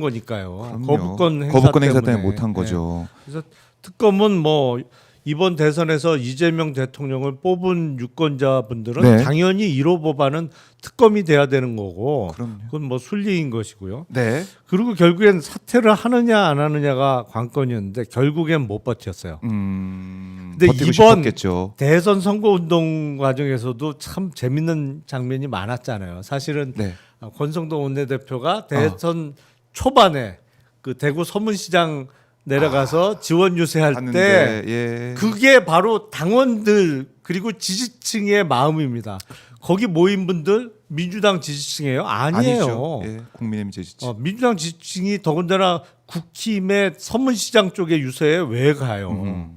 [SPEAKER 2] 거니까요.
[SPEAKER 1] 그럼요.
[SPEAKER 2] 거부권 행사
[SPEAKER 1] 때문에
[SPEAKER 2] 때문에
[SPEAKER 1] 못한 거죠.
[SPEAKER 2] 그래서 특검은 뭐 이번 대선에서 이재명 대통령을 뽑은 유권자분들은
[SPEAKER 1] 네.
[SPEAKER 2] 당연히 1호 법안은 특검이 돼야 되는 거고
[SPEAKER 1] 그럼요.
[SPEAKER 2] 그건 뭐 순리인 것이고요.
[SPEAKER 1] 네.
[SPEAKER 2] 그리고 결국엔 사퇴를 하느냐 안 하느냐가 관건이었는데 결국엔 못 버텼어요. 근데
[SPEAKER 1] 버티고
[SPEAKER 2] 이번
[SPEAKER 1] 싶었겠죠.
[SPEAKER 2] 대선 선거운동 과정에서도 참 재밌는 장면이 많았잖아요. 사실은
[SPEAKER 1] 네.
[SPEAKER 2] 권성동 원내대표가 대선 초반에 그 대구 서문시장 내려가서 지원 유세할 때
[SPEAKER 1] 하는데, 예.
[SPEAKER 2] 그게 바로 당원들 그리고 지지층의 마음입니다. 거기 모인 분들 민주당 지지층이에요? 아니에요.
[SPEAKER 1] 아니죠. 예. 국민의힘 지지층.
[SPEAKER 2] 민주당 지지층이 더군다나 국힘의 서문시장 쪽에 유세에 왜 가요?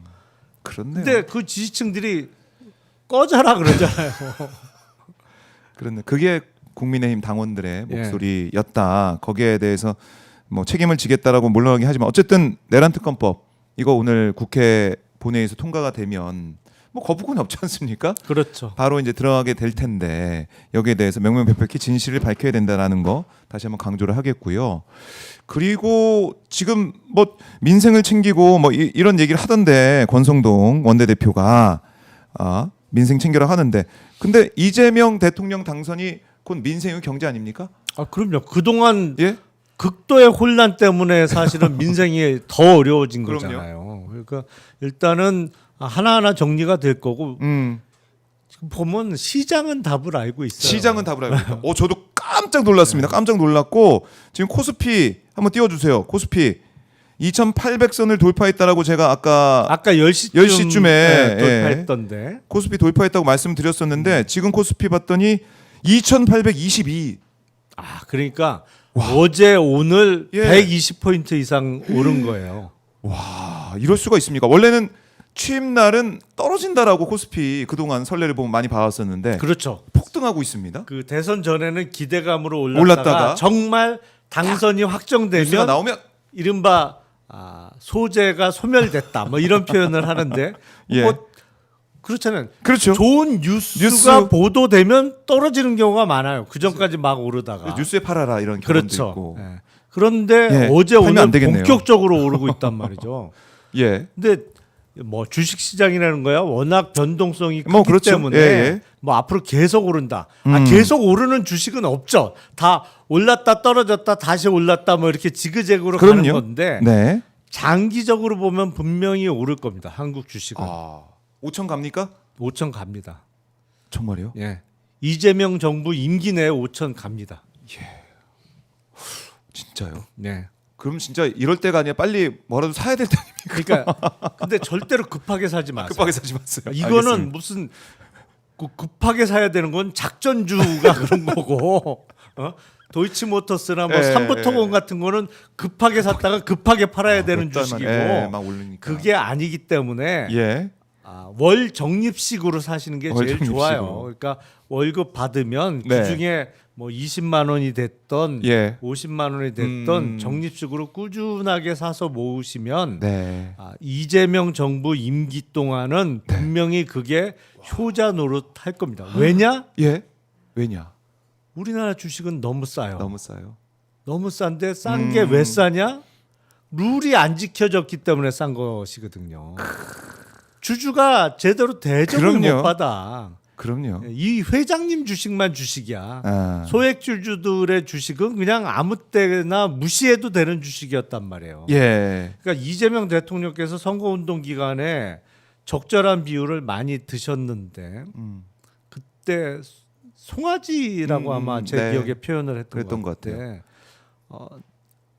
[SPEAKER 1] 그렇네요.
[SPEAKER 2] 근데 그 지지층들이 꺼져라 그러잖아요.
[SPEAKER 1] 그렇네. 그게 국민의힘 당원들의
[SPEAKER 2] 예.
[SPEAKER 1] 목소리였다. 거기에 대해서 뭐 책임을 지겠다라고 물러나긴 하지만 어쨌든 내란 특검법 이거 오늘 국회 본회의에서 통과가 되면 뭐 거부권이 없지 않습니까?
[SPEAKER 2] 그렇죠.
[SPEAKER 1] 바로 이제 들어가게 될 텐데 여기에 대해서 명명백백히 진실을 밝혀야 된다라는 거 다시 한번 강조를 하겠고요. 그리고 지금 뭐 민생을 챙기고 뭐 이런 얘기를 하던데 권성동 원내대표가 민생 챙겨라 하는데 근데 이재명 대통령 당선이 곧 민생의 경제 아닙니까?
[SPEAKER 2] 그럼요. 그동안
[SPEAKER 1] 예?
[SPEAKER 2] 극도의 혼란 때문에 사실은 민생이 더 어려워진
[SPEAKER 1] 그럼요.
[SPEAKER 2] 거잖아요. 그러니까 일단은 하나하나 정리가 될 거고 지금 보면 시장은 답을 알고 있어요.
[SPEAKER 1] 시장은 답을 알고 있다. 저도 깜짝 놀랐습니다. 깜짝 놀랐고 지금 코스피 한번 띄워주세요. 코스피 2,800선을 돌파했다라고 제가 아까 10시쯤에
[SPEAKER 2] 네, 돌파했던데.
[SPEAKER 1] 코스피 돌파했다고 말씀드렸었는데 지금 코스피 봤더니 2,822.
[SPEAKER 2] 그러니까 어제 오늘
[SPEAKER 1] 예.
[SPEAKER 2] 120포인트 이상 오른 거예요.
[SPEAKER 1] 이럴 수가 있습니까? 원래는 취임 날은 떨어진다라고 코스피 그동안 선례를 보면 많이 봐왔었는데
[SPEAKER 2] 그렇죠.
[SPEAKER 1] 폭등하고 있습니다.
[SPEAKER 2] 그 대선 전에는 기대감으로
[SPEAKER 1] 올랐다가
[SPEAKER 2] 올랐다가 정말 당선이
[SPEAKER 1] 뉴스가
[SPEAKER 2] 확정되면
[SPEAKER 1] 나오면
[SPEAKER 2] 이른바 소재가 소멸됐다 뭐 이런 표현을 하는데
[SPEAKER 1] 예.
[SPEAKER 2] 뭐 그렇잖아요.
[SPEAKER 1] 그렇죠.
[SPEAKER 2] 좋은 뉴스가
[SPEAKER 1] 뉴스.
[SPEAKER 2] 보도되면 떨어지는 경우가 많아요. 그 전까지 막 오르다가.
[SPEAKER 1] 뉴스에 팔아라 이런 경험도
[SPEAKER 2] 그렇죠.
[SPEAKER 1] 있고.
[SPEAKER 2] 예. 그런데
[SPEAKER 1] 예,
[SPEAKER 2] 어제
[SPEAKER 1] 팔면
[SPEAKER 2] 오늘
[SPEAKER 1] 안 되겠네요.
[SPEAKER 2] 본격적으로 오르고 있단 말이죠.
[SPEAKER 1] 예.
[SPEAKER 2] 근데 뭐 주식 시장이라는 거야 워낙 변동성이 크기
[SPEAKER 1] 뭐 그렇죠.
[SPEAKER 2] 때문에
[SPEAKER 1] 예, 예.
[SPEAKER 2] 뭐 앞으로 계속 오른다. 계속 오르는 주식은 없죠. 다 올랐다 떨어졌다 다시 올랐다 뭐 이렇게 지그재그로 가는
[SPEAKER 1] 그럼요.
[SPEAKER 2] 건데
[SPEAKER 1] 네.
[SPEAKER 2] 장기적으로 보면 분명히 오를 겁니다. 한국 주식은
[SPEAKER 1] 5천 갑니까?
[SPEAKER 2] 5천 갑니다.
[SPEAKER 1] 정말요?
[SPEAKER 2] 예. 이재명 정부 임기 내에 5천 갑니다.
[SPEAKER 1] 진짜요?
[SPEAKER 2] 네.
[SPEAKER 1] 그럼 진짜 이럴 때가 아니라 빨리 뭐라도 사야 될 때 아닙니까?
[SPEAKER 2] 그러니까 근데 절대로 급하게 사지 마세요.
[SPEAKER 1] 급하게 사지 마세요.
[SPEAKER 2] 이거는
[SPEAKER 1] 알겠습니다.
[SPEAKER 2] 무슨 급하게 사야 되는 건 작전주가 그런 거고 도이치모터스나 뭐
[SPEAKER 1] 예,
[SPEAKER 2] 삼부토건 같은 거는 급하게 샀다가 급하게 팔아야 되는 주식이고
[SPEAKER 1] 막 올리니까.
[SPEAKER 2] 그게 아니기 때문에
[SPEAKER 1] 예.
[SPEAKER 2] 월 적립식으로 사시는 게
[SPEAKER 1] 월
[SPEAKER 2] 제일
[SPEAKER 1] 적립식으로.
[SPEAKER 2] 좋아요. 그러니까 월급 받으면
[SPEAKER 1] 네.
[SPEAKER 2] 그중에 뭐 20만 원이 됐던
[SPEAKER 1] 예.
[SPEAKER 2] 50만 원이 됐던 적립식으로 꾸준하게 사서 모으시면
[SPEAKER 1] 네.
[SPEAKER 2] 이재명 정부 임기 동안은 분명히 그게 효자 노릇 할 겁니다. 왜냐?
[SPEAKER 1] 예. 왜냐?
[SPEAKER 2] 우리나라 주식은 너무 싸요.
[SPEAKER 1] 너무 싸요.
[SPEAKER 2] 너무 싼데 싼 게 왜 싸냐? 룰이 안 지켜졌기 때문에 싼 것이거든요. 주주가 제대로 대접을
[SPEAKER 1] 그럼요.
[SPEAKER 2] 못 받아.
[SPEAKER 1] 그럼요.
[SPEAKER 2] 이 회장님 주식만 주식이야.
[SPEAKER 1] 아.
[SPEAKER 2] 소액 주주들의 주식은 그냥 아무 때나 무시해도 되는 주식이었단 말이에요.
[SPEAKER 1] 예.
[SPEAKER 2] 그러니까 이재명 대통령께서 선거운동 기간에 적절한 비율을 많이 드셨는데 그때 송아지라고 아마 제
[SPEAKER 1] 네.
[SPEAKER 2] 기억에 표현을 했던
[SPEAKER 1] 그랬던
[SPEAKER 2] 것
[SPEAKER 1] 것
[SPEAKER 2] 같아요.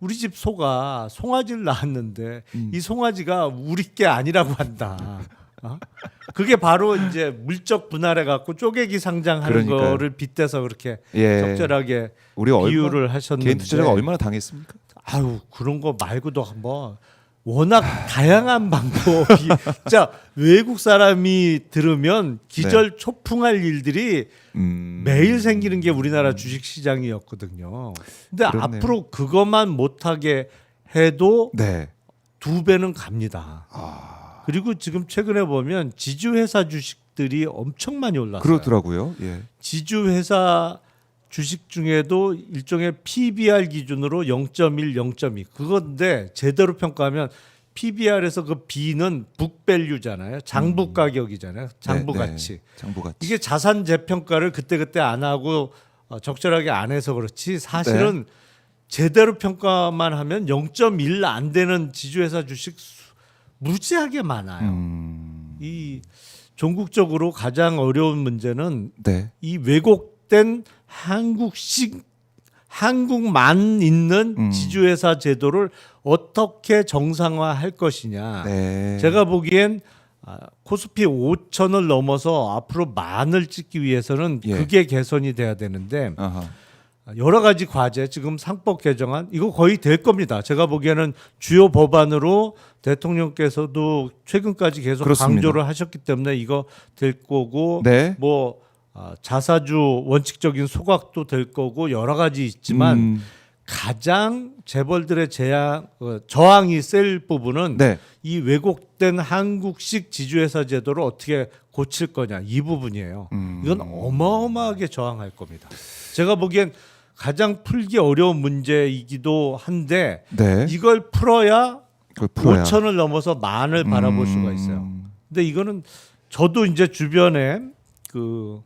[SPEAKER 2] 우리 집 소가 송아지를 낳았는데 이 송아지가 우리 게 아니라고 한다. 그게 바로 이제 물적 분할해 갖고 쪼개기 상장하는
[SPEAKER 1] 그러니까요.
[SPEAKER 2] 거를 빗대서 그렇게
[SPEAKER 1] 예.
[SPEAKER 2] 적절하게
[SPEAKER 1] 우리
[SPEAKER 2] 비유를 하셨는데
[SPEAKER 1] 개인 투자자가 얼마나 당했습니까?
[SPEAKER 2] 아유 그런 거 말고도 뭐 워낙 다양한 방법이 진짜 외국 사람이 들으면 기절 초풍할 일들이 매일 생기는 게 우리나라 주식 시장이었거든요. 근데
[SPEAKER 1] 그렇네요.
[SPEAKER 2] 앞으로 그것만 못하게 해도
[SPEAKER 1] 네.
[SPEAKER 2] 2배는 갑니다. 그리고 지금 최근에 보면 지주회사 주식들이 엄청 많이 올랐어요.
[SPEAKER 1] 그렇더라고요. 예.
[SPEAKER 2] 지주회사 주식 중에도 일종의 PBR 기준으로 0.1, 0.2 그건데 제대로 평가하면 PBR에서 그 B는 북밸류잖아요. 장부 가격이잖아요. 장부
[SPEAKER 1] 네,
[SPEAKER 2] 가치.
[SPEAKER 1] 네. 장부 가치.
[SPEAKER 2] 이게 자산 재평가를 그때그때 안 하고 적절하게 안 해서 그렇지 사실은 제대로 평가만 하면 0.1 안 되는 지주회사 주식 무지하게 많아요. 이 종국적으로 가장 어려운 문제는
[SPEAKER 1] 네.
[SPEAKER 2] 이 왜곡된 한국만 있는 지주회사 제도를 어떻게 정상화할 것이냐.
[SPEAKER 1] 네.
[SPEAKER 2] 제가 보기엔 코스피 5천을 넘어서 앞으로 만을 찍기 위해서는
[SPEAKER 1] 예.
[SPEAKER 2] 그게 개선이 돼야 되는데
[SPEAKER 1] 아하.
[SPEAKER 2] 여러 가지 과제 지금 상법 개정안 이거 거의 될 겁니다. 제가 보기에는 주요 법안으로 대통령께서도 최근까지 계속
[SPEAKER 1] 그렇습니다.
[SPEAKER 2] 강조를 하셨기 때문에 이거 될 거고
[SPEAKER 1] 네.
[SPEAKER 2] 뭐 자사주 원칙적인 소각도 될 거고 여러 가지 있지만 가장 재벌들의 저항이 셀 부분은
[SPEAKER 1] 네.
[SPEAKER 2] 이 왜곡된 한국식 지주회사 제도를 어떻게 고칠 거냐 이 부분이에요. 이건 어마어마하게 저항할 겁니다. 제가 보기엔 가장 풀기 어려운 문제이기도 한데
[SPEAKER 1] 네.
[SPEAKER 2] 이걸 풀어야
[SPEAKER 1] 그걸 풀어야.
[SPEAKER 2] 5천을 넘어서 만을 바라볼 수가 있어요. 근데 이거는 저도 이제 주변에 그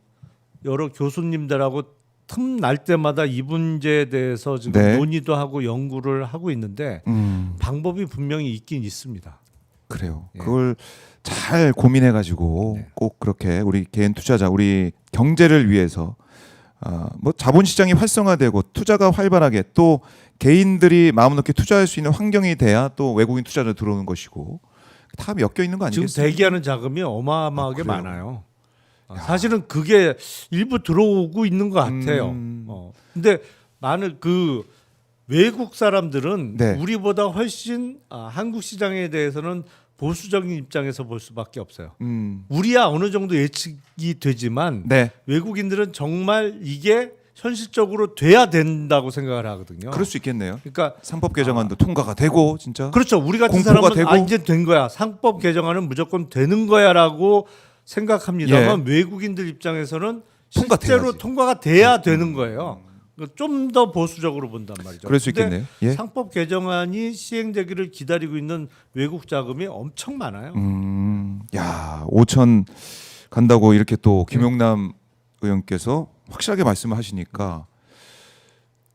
[SPEAKER 2] 여러 교수님들하고 틈 날 때마다 이 문제에 대해서 지금
[SPEAKER 1] 네.
[SPEAKER 2] 논의도 하고 연구를 하고 있는데 방법이 분명히 있긴 있습니다.
[SPEAKER 1] 그래요.
[SPEAKER 2] 예.
[SPEAKER 1] 그걸 잘 고민해가지고
[SPEAKER 2] 네.
[SPEAKER 1] 꼭 그렇게 우리 개인 투자자, 우리 경제를 위해서 뭐 자본시장이 활성화되고 투자가 활발하게 또 개인들이 마음 놓게 투자할 수 있는 환경이 돼야 또 외국인 투자자 들어오는 것이고 다 엮여 있는 거
[SPEAKER 2] 지금
[SPEAKER 1] 아니겠어요?
[SPEAKER 2] 대기하는 자금이 어마어마하게
[SPEAKER 1] 그래요?
[SPEAKER 2] 많아요. 사실은 그게 일부 들어오고 있는 것 같아요. 근데 많은 그 외국 사람들은
[SPEAKER 1] 네.
[SPEAKER 2] 우리보다 훨씬 한국 시장에 대해서는 보수적인 입장에서 볼 수밖에 없어요. 우리야 어느 정도 예측이 되지만
[SPEAKER 1] 네.
[SPEAKER 2] 외국인들은 정말 이게 현실적으로 돼야 된다고 생각을 하거든요.
[SPEAKER 1] 그럴 수 있겠네요.
[SPEAKER 2] 그러니까
[SPEAKER 1] 상법 개정안도 통과가 되고 진짜.
[SPEAKER 2] 그렇죠. 우리 같은
[SPEAKER 1] 공포가
[SPEAKER 2] 사람은
[SPEAKER 1] 되고.
[SPEAKER 2] 이제 된 거야. 상법 개정안은 무조건 되는 거야라고 생각합니다만 외국인들 입장에서는 실제로
[SPEAKER 1] 통과돼야지.
[SPEAKER 2] 통과가 돼야 되는 거예요. 좀 더 보수적으로 본단 말이죠.
[SPEAKER 1] 그럴 수
[SPEAKER 2] 근데
[SPEAKER 1] 있겠네요. 예.
[SPEAKER 2] 상법 개정안이 시행되기를 기다리고 있는 외국 자금이 엄청 많아요.
[SPEAKER 1] 야, 5천 간다고 이렇게 또 김용남 의원께서 확실하게 말씀을 하시니까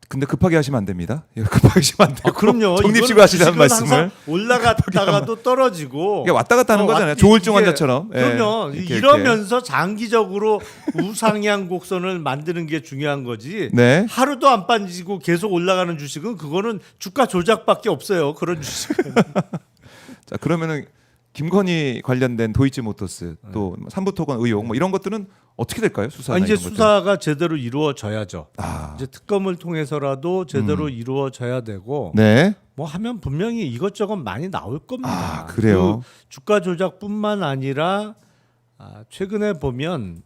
[SPEAKER 1] 근데 급하게 하시면 안 됩니다. 예, 급하게 하시면 안 되고
[SPEAKER 2] 그럼요.
[SPEAKER 1] 적립식으로 하시라는 말씀을.
[SPEAKER 2] 올라갔다가도 떨어지고
[SPEAKER 1] 이게 왔다 갔다 하는 거잖아요.
[SPEAKER 2] 왔-
[SPEAKER 1] 조울증
[SPEAKER 2] 이게-
[SPEAKER 1] 환자처럼. 예,
[SPEAKER 2] 그럼요.
[SPEAKER 1] 이렇게,
[SPEAKER 2] 이러면서 장기적으로 우상향 곡선을 만드는 게 중요한 거지.
[SPEAKER 1] 네.
[SPEAKER 2] 하루도 안 빠지고 계속 올라가는 주식은 그거는 주가 조작밖에 없어요. 그런 주식은.
[SPEAKER 1] 자, 그러면은 김건희 관련된 도이치모터스 또 삼부토건 의혹 뭐 이런 것들은 어떻게 될까요? 수사나
[SPEAKER 2] 이제
[SPEAKER 1] 이런 것들은?
[SPEAKER 2] 수사가 제대로 이루어져야죠.
[SPEAKER 1] 아,
[SPEAKER 2] 이제 특검을 통해서라도 제대로 이루어져야 되고
[SPEAKER 1] 네.
[SPEAKER 2] 뭐 하면 분명히 이것저것 많이 나올 겁니다.
[SPEAKER 1] 아, 그래요?
[SPEAKER 2] 그 주가 조작뿐만 아니라 최근에 보면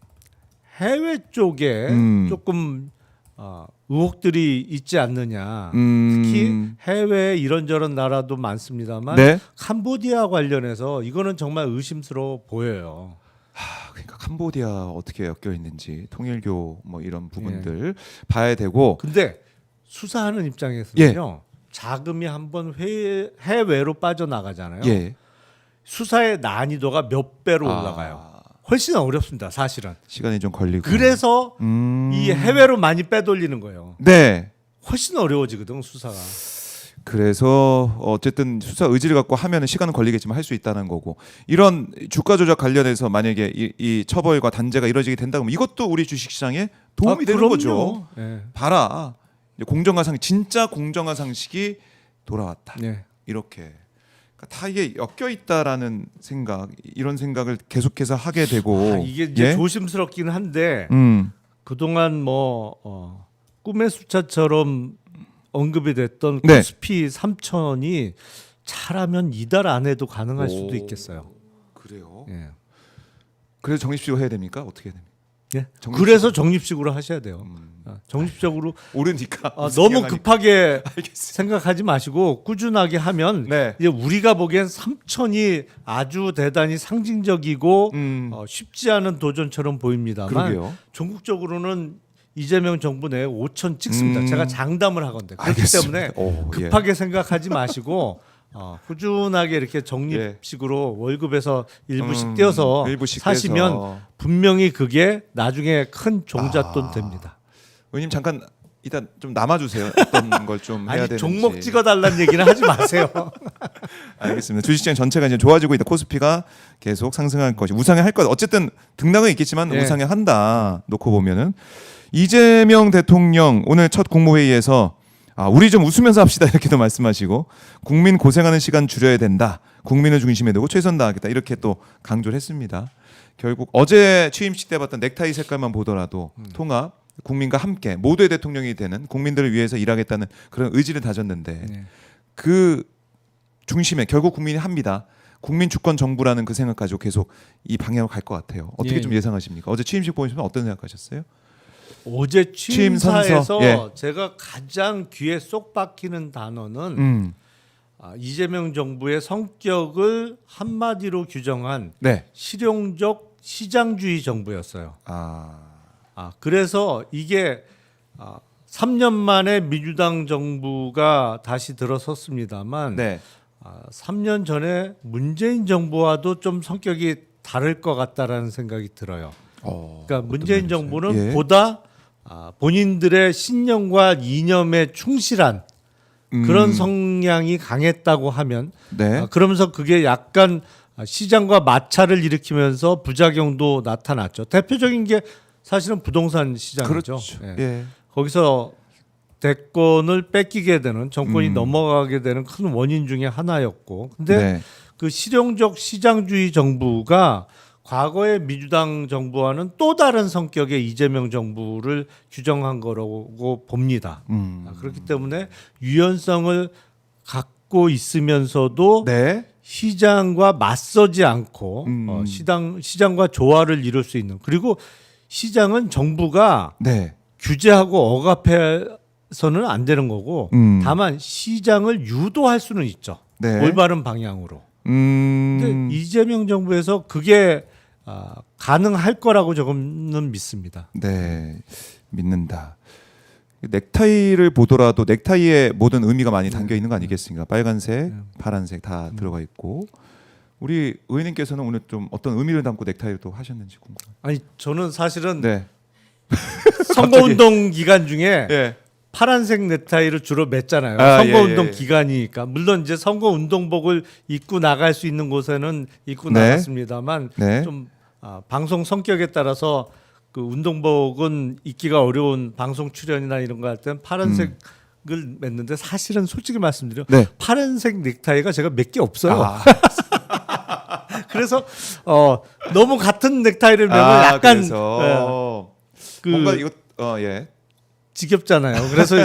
[SPEAKER 2] 해외 쪽에 조금 의혹들이 있지 않느냐. 특히 해외 이런저런 나라도 많습니다만
[SPEAKER 1] 네.
[SPEAKER 2] 캄보디아 관련해서 이거는 정말 의심스러워 보여요.
[SPEAKER 1] 그러니까 캄보디아 어떻게 엮여 있는지 통일교 뭐 이런
[SPEAKER 2] 예.
[SPEAKER 1] 부분들 봐야 되고
[SPEAKER 2] 근데 수사하는 입장에서는요. 자금이 한번 해외로 빠져나가잖아요.
[SPEAKER 1] 예.
[SPEAKER 2] 수사의 난이도가 몇 배로 올라가요. 훨씬 어렵습니다, 사실은.
[SPEAKER 1] 시간이 좀 걸리고.
[SPEAKER 2] 그래서 이 해외로 많이 빼돌리는 거예요.
[SPEAKER 1] 네.
[SPEAKER 2] 훨씬 어려워지거든, 수사가.
[SPEAKER 1] 그래서 어쨌든 수사 의지를 갖고 하면은 시간은 걸리겠지만 할 수 있다는 거고 이런 주가 조작 관련해서 만약에 이 처벌과 단죄가 이루어지게 된다 그러면 이것도 우리 주식시장에 도움이 되는
[SPEAKER 2] 그럼요.
[SPEAKER 1] 거죠.
[SPEAKER 2] 예.
[SPEAKER 1] 봐라 이제 공정한 진짜 공정한 상식이 돌아왔다.
[SPEAKER 2] 예.
[SPEAKER 1] 이렇게 그러니까 다 이게 엮여 있다라는 생각 이런 생각을 계속해서 하게 되고
[SPEAKER 2] 이게 이제
[SPEAKER 1] 예?
[SPEAKER 2] 조심스럽긴 한데 그동안 뭐 꿈의 숫자처럼 언급이 됐던
[SPEAKER 1] 네.
[SPEAKER 2] 코스피 3천이 잘하면 이달 안에도 가능할 수도 있겠어요.
[SPEAKER 1] 그래요.
[SPEAKER 2] 예.
[SPEAKER 1] 그래서 적립식으로 해야 됩니까? 어떻게 해야 됩니까?
[SPEAKER 2] 예?
[SPEAKER 1] 적립식으로.
[SPEAKER 2] 그래서 적립식으로 하셔야 돼요. 적립적으로
[SPEAKER 1] 오르니까
[SPEAKER 2] 너무 급하게
[SPEAKER 1] 알겠습니다.
[SPEAKER 2] 생각하지 마시고 꾸준하게 하면
[SPEAKER 1] 네.
[SPEAKER 2] 이제 우리가 보기엔 3천이 아주 대단히 상징적이고 쉽지 않은 도전처럼 보입니다만
[SPEAKER 1] 그러게요.
[SPEAKER 2] 전국적으로는 이재명 정부 내에 5천 찍습니다. 제가 장담을 하건데 그렇기
[SPEAKER 1] 알겠습니다.
[SPEAKER 2] 때문에
[SPEAKER 1] 오, 예.
[SPEAKER 2] 급하게 생각하지 마시고 꾸준하게 이렇게 적립식으로 월급에서 일부씩 떼어서
[SPEAKER 1] 일부씩
[SPEAKER 2] 사시면
[SPEAKER 1] 떼서.
[SPEAKER 2] 분명히 그게 나중에 큰 종잣돈 됩니다.
[SPEAKER 1] 의원님 잠깐 일단 좀 남아주세요. 어떤 걸 좀 해야
[SPEAKER 2] 아니
[SPEAKER 1] 되는지.
[SPEAKER 2] 종목 찍어달라는 얘기는 하지 마세요.
[SPEAKER 1] 알겠습니다. 주식시장 전체가 이제 좋아지고 있다. 코스피가 계속 상승할 것이 우상향할 것. 어쨌든 등락은 있겠지만
[SPEAKER 2] 예.
[SPEAKER 1] 우상향한다. 놓고 보면은 이재명 대통령 오늘 첫 국무회의에서 우리 좀 웃으면서 합시다 이렇게도 말씀하시고 국민 고생하는 시간 줄여야 된다. 국민을 중심에 두고 최선 다하겠다 이렇게 또 강조를 했습니다. 결국 어제 취임식 때 봤던 넥타이 색깔만 보더라도 통합 국민과 함께 모두의 대통령이 되는 국민들을 위해서 일하겠다는 그런 의지를 다졌는데
[SPEAKER 2] 네.
[SPEAKER 1] 그 중심에 결국 국민이 합니다. 국민 주권 정부라는 그 생각 가지고 계속 이 방향으로 갈 것 같아요. 어떻게
[SPEAKER 2] 예.
[SPEAKER 1] 좀 예상하십니까? 어제 취임식 보시면 어떤 생각하셨어요?
[SPEAKER 2] 어제
[SPEAKER 1] 취임 선서,
[SPEAKER 2] 취임사에서
[SPEAKER 1] 예.
[SPEAKER 2] 제가 가장 귀에 쏙 박히는 단어는 이재명 정부의 성격을 한마디로 규정한
[SPEAKER 1] 네.
[SPEAKER 2] 실용적 시장주의 정부였어요.
[SPEAKER 1] 아,
[SPEAKER 2] 그래서 이게 3년 만에 민주당 정부가 다시 들어섰습니다만
[SPEAKER 1] 네.
[SPEAKER 2] 3년 전에 문재인 정부와도 좀 성격이 다를 것 같다라는 생각이 들어요. 그러니까 문재인 정부는
[SPEAKER 1] 예.
[SPEAKER 2] 보다 본인들의 신념과 이념에 충실한 그런 성향이 강했다고 하면
[SPEAKER 1] 네.
[SPEAKER 2] 그러면서 그게 약간 시장과 마찰을 일으키면서 부작용도 나타났죠. 대표적인 게 사실은 부동산 시장이죠.
[SPEAKER 1] 그렇죠.
[SPEAKER 2] 예.
[SPEAKER 1] 예.
[SPEAKER 2] 거기서 대권을 뺏기게 되는 정권이 넘어가게 되는 큰 원인 중에 하나였고, 근데
[SPEAKER 1] 네.
[SPEAKER 2] 그 실용적 시장주의 정부가 과거의 민주당 정부와는 또 다른 성격의 이재명 정부를 규정한 거라고 봅니다. 그렇기 때문에 유연성을 갖고 있으면서도
[SPEAKER 1] 네.
[SPEAKER 2] 시장과 맞서지 않고 시장과 조화를 이룰 수 있는, 그리고 시장은 정부가
[SPEAKER 1] 네.
[SPEAKER 2] 규제하고 억압해서는 안 되는 거고 다만 시장을 유도할 수는 있죠.
[SPEAKER 1] 네.
[SPEAKER 2] 올바른 방향으로. 근데 이재명 정부에서 그게 가능할 거라고 조금은 믿습니다.
[SPEAKER 1] 네. 믿는다. 넥타이를 보더라도 넥타이에 모든 의미가 많이 담겨 있는 거 아니겠습니까? 빨간색, 파란색 다 들어가 있고. 우리 의원님께서는 오늘 좀 어떤 의미를 담고 넥타이를 또 하셨는지 궁금해요.
[SPEAKER 2] 아니 저는 사실은
[SPEAKER 1] 네.
[SPEAKER 2] 선거운동 기간 중에
[SPEAKER 1] 예.
[SPEAKER 2] 파란색 넥타이를 주로 맸잖아요.
[SPEAKER 1] 아,
[SPEAKER 2] 선거운동
[SPEAKER 1] 예, 예.
[SPEAKER 2] 기간이니까. 물론 이제 선거운동복을 입고 나갈 수 있는 곳에는 입고
[SPEAKER 1] 네.
[SPEAKER 2] 나갔습니다만
[SPEAKER 1] 네.
[SPEAKER 2] 좀 방송 성격에 따라서 그 운동복은 입기가 어려운 방송 출연이나 이런 거 할 땐 파란색을 맸는데 사실은 솔직히 말씀드려
[SPEAKER 1] 네.
[SPEAKER 2] 파란색 넥타이가 제가 몇 개 없어요.
[SPEAKER 1] 아.
[SPEAKER 2] 그래서 너무 같은 넥타이를 매면 약간
[SPEAKER 1] 그래서
[SPEAKER 2] 그
[SPEAKER 1] 뭔가 이거 예.
[SPEAKER 2] 지겹잖아요. 그래서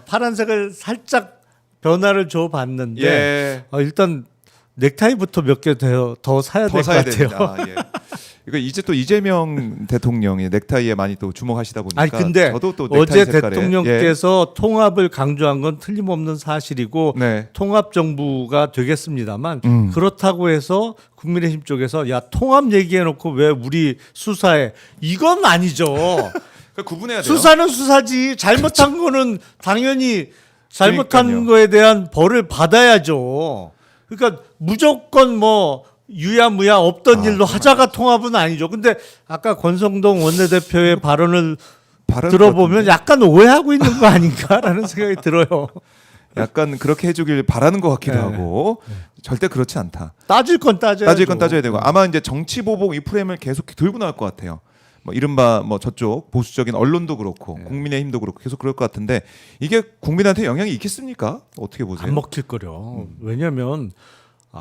[SPEAKER 2] 파란색을 살짝 변화를 줘 봤는데
[SPEAKER 1] 예.
[SPEAKER 2] 일단 넥타이부터 몇 개 더 사야 될 것
[SPEAKER 1] 사야
[SPEAKER 2] 같아요.
[SPEAKER 1] 됩니다. 예. 이거 이제 또 이재명 대통령이 넥타이에 많이 또 주목하시다 보니까
[SPEAKER 2] 아니 근데
[SPEAKER 1] 저도 또 넥타이
[SPEAKER 2] 어제
[SPEAKER 1] 색깔에,
[SPEAKER 2] 대통령께서 통합을 강조한 건 틀림없는 사실이고
[SPEAKER 1] 네.
[SPEAKER 2] 통합 정부가 되겠습니다만
[SPEAKER 1] 음.
[SPEAKER 2] 그렇다고 해서 국민의힘 쪽에서 야 통합 얘기해놓고 왜 우리 수사해, 이건 아니죠.
[SPEAKER 1] 그 구분해야 돼요.
[SPEAKER 2] 수사는 수사지, 잘못한 거는 당연히 잘못한
[SPEAKER 1] 그러니까요.
[SPEAKER 2] 거에 대한 벌을 받아야죠. 그러니까 무조건 뭐 유야무야 없던 일로 하자가 통합은 아니죠. 근데 아까 권성동 원내대표의 발언을 들어보면 약간 오해하고 있는 거 아닌가라는 생각이 들어요.
[SPEAKER 1] 약간 그렇게 해주길 바라는 것 같기도
[SPEAKER 2] 네.
[SPEAKER 1] 하고 절대 그렇지 않다.
[SPEAKER 2] 따질 건 따져야죠.
[SPEAKER 1] 따질 건 따져야 되고 아마 이제 정치 보복 이 프레임을 계속 들고 나올 것 같아요. 뭐 이른바 뭐 저쪽 보수적인 언론도 그렇고 국민의힘도 그렇고 계속 그럴 것 같은데 이게 국민한테 영향이 있겠습니까? 어떻게 보세요?
[SPEAKER 2] 안 먹힐 거려. 왜냐하면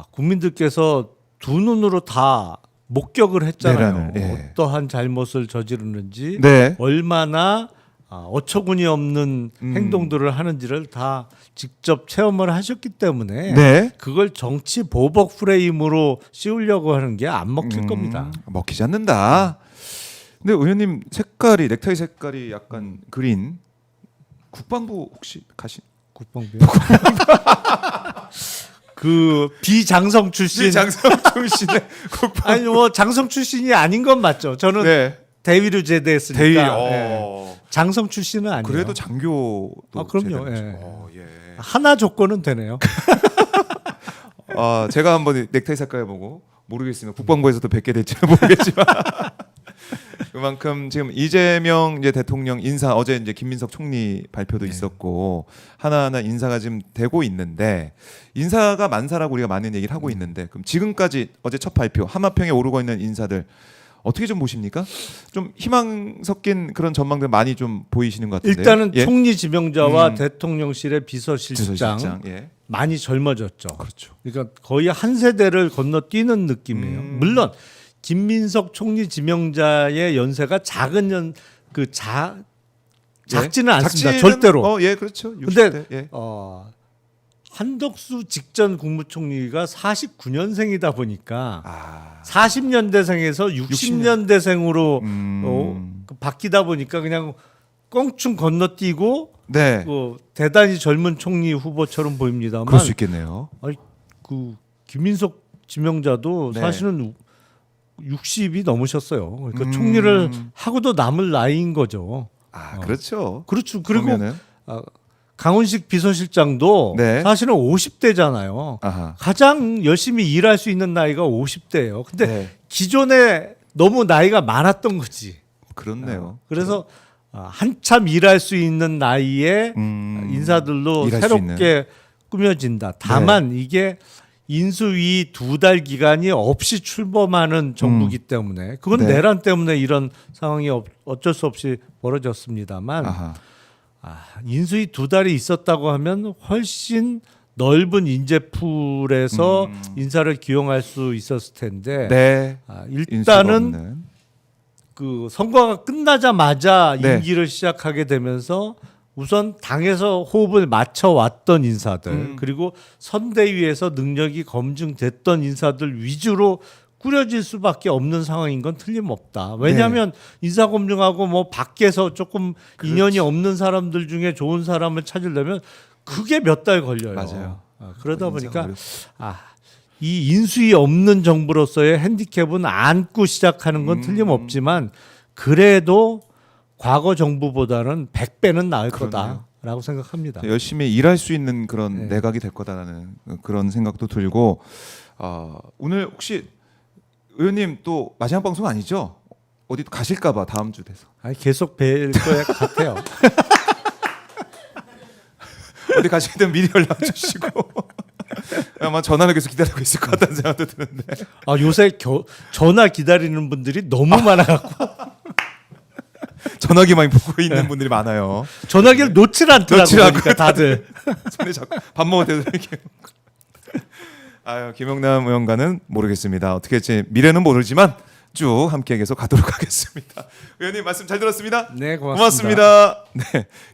[SPEAKER 2] 국민들께서 두 눈으로 다 목격을 했잖아요.
[SPEAKER 1] 내란을, 예.
[SPEAKER 2] 어떠한 잘못을 저지르는지,
[SPEAKER 1] 네.
[SPEAKER 2] 얼마나 어처구니 없는 행동들을 하는지를 다 직접 체험을 하셨기 때문에
[SPEAKER 1] 네.
[SPEAKER 2] 그걸 정치 보복 프레임으로 씌우려고 하는 게 안 먹힐 겁니다.
[SPEAKER 1] 먹히지 않는다. 근데 의원님 색깔이 넥타이 색깔이 약간 그린 국방부 혹시 가신?
[SPEAKER 2] 국방부. 그 비장성 출신.
[SPEAKER 1] 장성 출신의 국방.
[SPEAKER 2] 아니 뭐 장성 출신이 아닌 건 맞죠. 저는
[SPEAKER 1] 네.
[SPEAKER 2] 대위로 제대했으니까.
[SPEAKER 1] 대위.
[SPEAKER 2] 예. 장성 출신은 아니에요.
[SPEAKER 1] 그래도 장교도
[SPEAKER 2] 그럼요.
[SPEAKER 1] 제대로
[SPEAKER 2] 예.
[SPEAKER 1] 예.
[SPEAKER 2] 하나 조건은 되네요.
[SPEAKER 1] 제가 한번 넥타이 색깔 보고 모르겠습니다. 국방부에서도 뵙게 될지는 모르겠지만 그만큼 지금 이재명 이제 대통령 인사 어제 이제 김민석 총리 발표도 있었고 하나하나 인사가 지금 되고 있는데 인사가 만사라고 우리가 많은 얘기를 하고 있는데 그럼 지금까지 어제 첫 발표 하마평에 오르고 있는 인사들 어떻게 좀 보십니까? 좀 희망 섞인 그런 전망들 많이 좀 보이시는 것 같은데요.
[SPEAKER 2] 일단은
[SPEAKER 1] 예?
[SPEAKER 2] 총리 지명자와 대통령실의 비서실장
[SPEAKER 1] 비서실장, 예.
[SPEAKER 2] 많이 젊어졌죠.
[SPEAKER 1] 그렇죠.
[SPEAKER 2] 그러니까 거의 한 세대를 건너뛰는 느낌이에요. 물론 김민석 총리 지명자의 연세가 작지는 않습니다.
[SPEAKER 1] 작지는,
[SPEAKER 2] 절대로.
[SPEAKER 1] 예, 그렇죠.
[SPEAKER 2] 근데
[SPEAKER 1] 60대, 예.
[SPEAKER 2] 한덕수 직전 국무총리가 49년생이다 보니까
[SPEAKER 1] 아,
[SPEAKER 2] 40년대생에서 60년대생으로
[SPEAKER 1] 음.
[SPEAKER 2] 바뀌다 보니까 그냥 껑충 건너뛰고
[SPEAKER 1] 네,
[SPEAKER 2] 대단히 젊은 총리 후보처럼 보입니다만
[SPEAKER 1] 그럴 수 있겠네요.
[SPEAKER 2] 아니, 그 김민석 지명자도
[SPEAKER 1] 네.
[SPEAKER 2] 사실은 60이 넘으셨어요. 그러니까
[SPEAKER 1] 음.
[SPEAKER 2] 총리를 하고도 남을 나이인 거죠.
[SPEAKER 1] 아, 그렇죠.
[SPEAKER 2] 그렇죠. 그리고
[SPEAKER 1] 보면은.
[SPEAKER 2] 강훈식 비서실장도
[SPEAKER 1] 네.
[SPEAKER 2] 사실은 50대잖아요.
[SPEAKER 1] 아하.
[SPEAKER 2] 가장 열심히 일할 수 있는 나이가 50대예요. 근데
[SPEAKER 1] 네.
[SPEAKER 2] 기존에 너무 나이가 많았던 거지.
[SPEAKER 1] 그렇네요.
[SPEAKER 2] 그래서 한참 일할 수 있는 나이에 인사들로
[SPEAKER 1] 일할 수
[SPEAKER 2] 새롭게 꾸며진다. 다만 이게 인수위 2달 기간이 없이 출범하는 정부기 때문에 그건
[SPEAKER 1] 네.
[SPEAKER 2] 내란 때문에 이런 상황이 어쩔 수 없이 벌어졌습니다만
[SPEAKER 1] 아하.
[SPEAKER 2] 인수위 2달이 있었다고 하면 훨씬 넓은 인재풀에서 인사를 기용할 수 있었을 텐데
[SPEAKER 1] 네.
[SPEAKER 2] 일단은
[SPEAKER 1] 인수가 없는.
[SPEAKER 2] 그 선거가 끝나자마자
[SPEAKER 1] 네.
[SPEAKER 2] 임기를 시작하게 되면서 우선 당에서 호흡을 맞춰 왔던 인사들 그리고 선대위에서 능력이 검증됐던 인사들 위주로 꾸려질 수밖에 없는 상황인 건 틀림없다. 왜냐하면 인사 검증하고 뭐 밖에서 조금 인연이 없는 사람들 중에 좋은 사람을 찾으려면 그게 몇 달 걸려요.
[SPEAKER 1] 맞아요.
[SPEAKER 2] 그러다
[SPEAKER 1] 인사가
[SPEAKER 2] 보니까
[SPEAKER 1] 어렵습니다.
[SPEAKER 2] 이 인수위 없는 정부로서의 핸디캡은 안고 시작하는 건 틀림없지만 그래도 과거 정부보다는 100배는 나을
[SPEAKER 1] 그러네요.
[SPEAKER 2] 거다라고 생각합니다.
[SPEAKER 1] 열심히 일할 수 있는 그런
[SPEAKER 2] 네.
[SPEAKER 1] 내각이 될 거다라는 그런 생각도 들고 오늘 혹시 의원님 또 마지막 방송 아니죠? 어디 가실까봐 다음 주 돼서
[SPEAKER 2] 아니, 계속 뵐 것 같아요.
[SPEAKER 1] 어디 가시든 미리 연락 주시고 아마 전화를 계속 기다리고 있을 것 같다는 생각도 드는데
[SPEAKER 2] 요새 전화 기다리는 분들이 너무 많아갖고
[SPEAKER 1] 전화기만 보고 있는 분들이 많아요.
[SPEAKER 2] 전화기를 놓질 않더라고요.
[SPEAKER 1] 놓질 않고
[SPEAKER 2] 그러니까 다들.
[SPEAKER 1] 손에 잡고 밥 먹을 때도 이렇게. 아유, 김영남 의원과는 모르겠습니다. 어떻게 할지 미래는 모르지만 쭉 함께 계속 가도록 하겠습니다. 의원님 말씀 잘 들었습니다.
[SPEAKER 2] 네, 고맙습니다.
[SPEAKER 1] 고맙습니다. 네.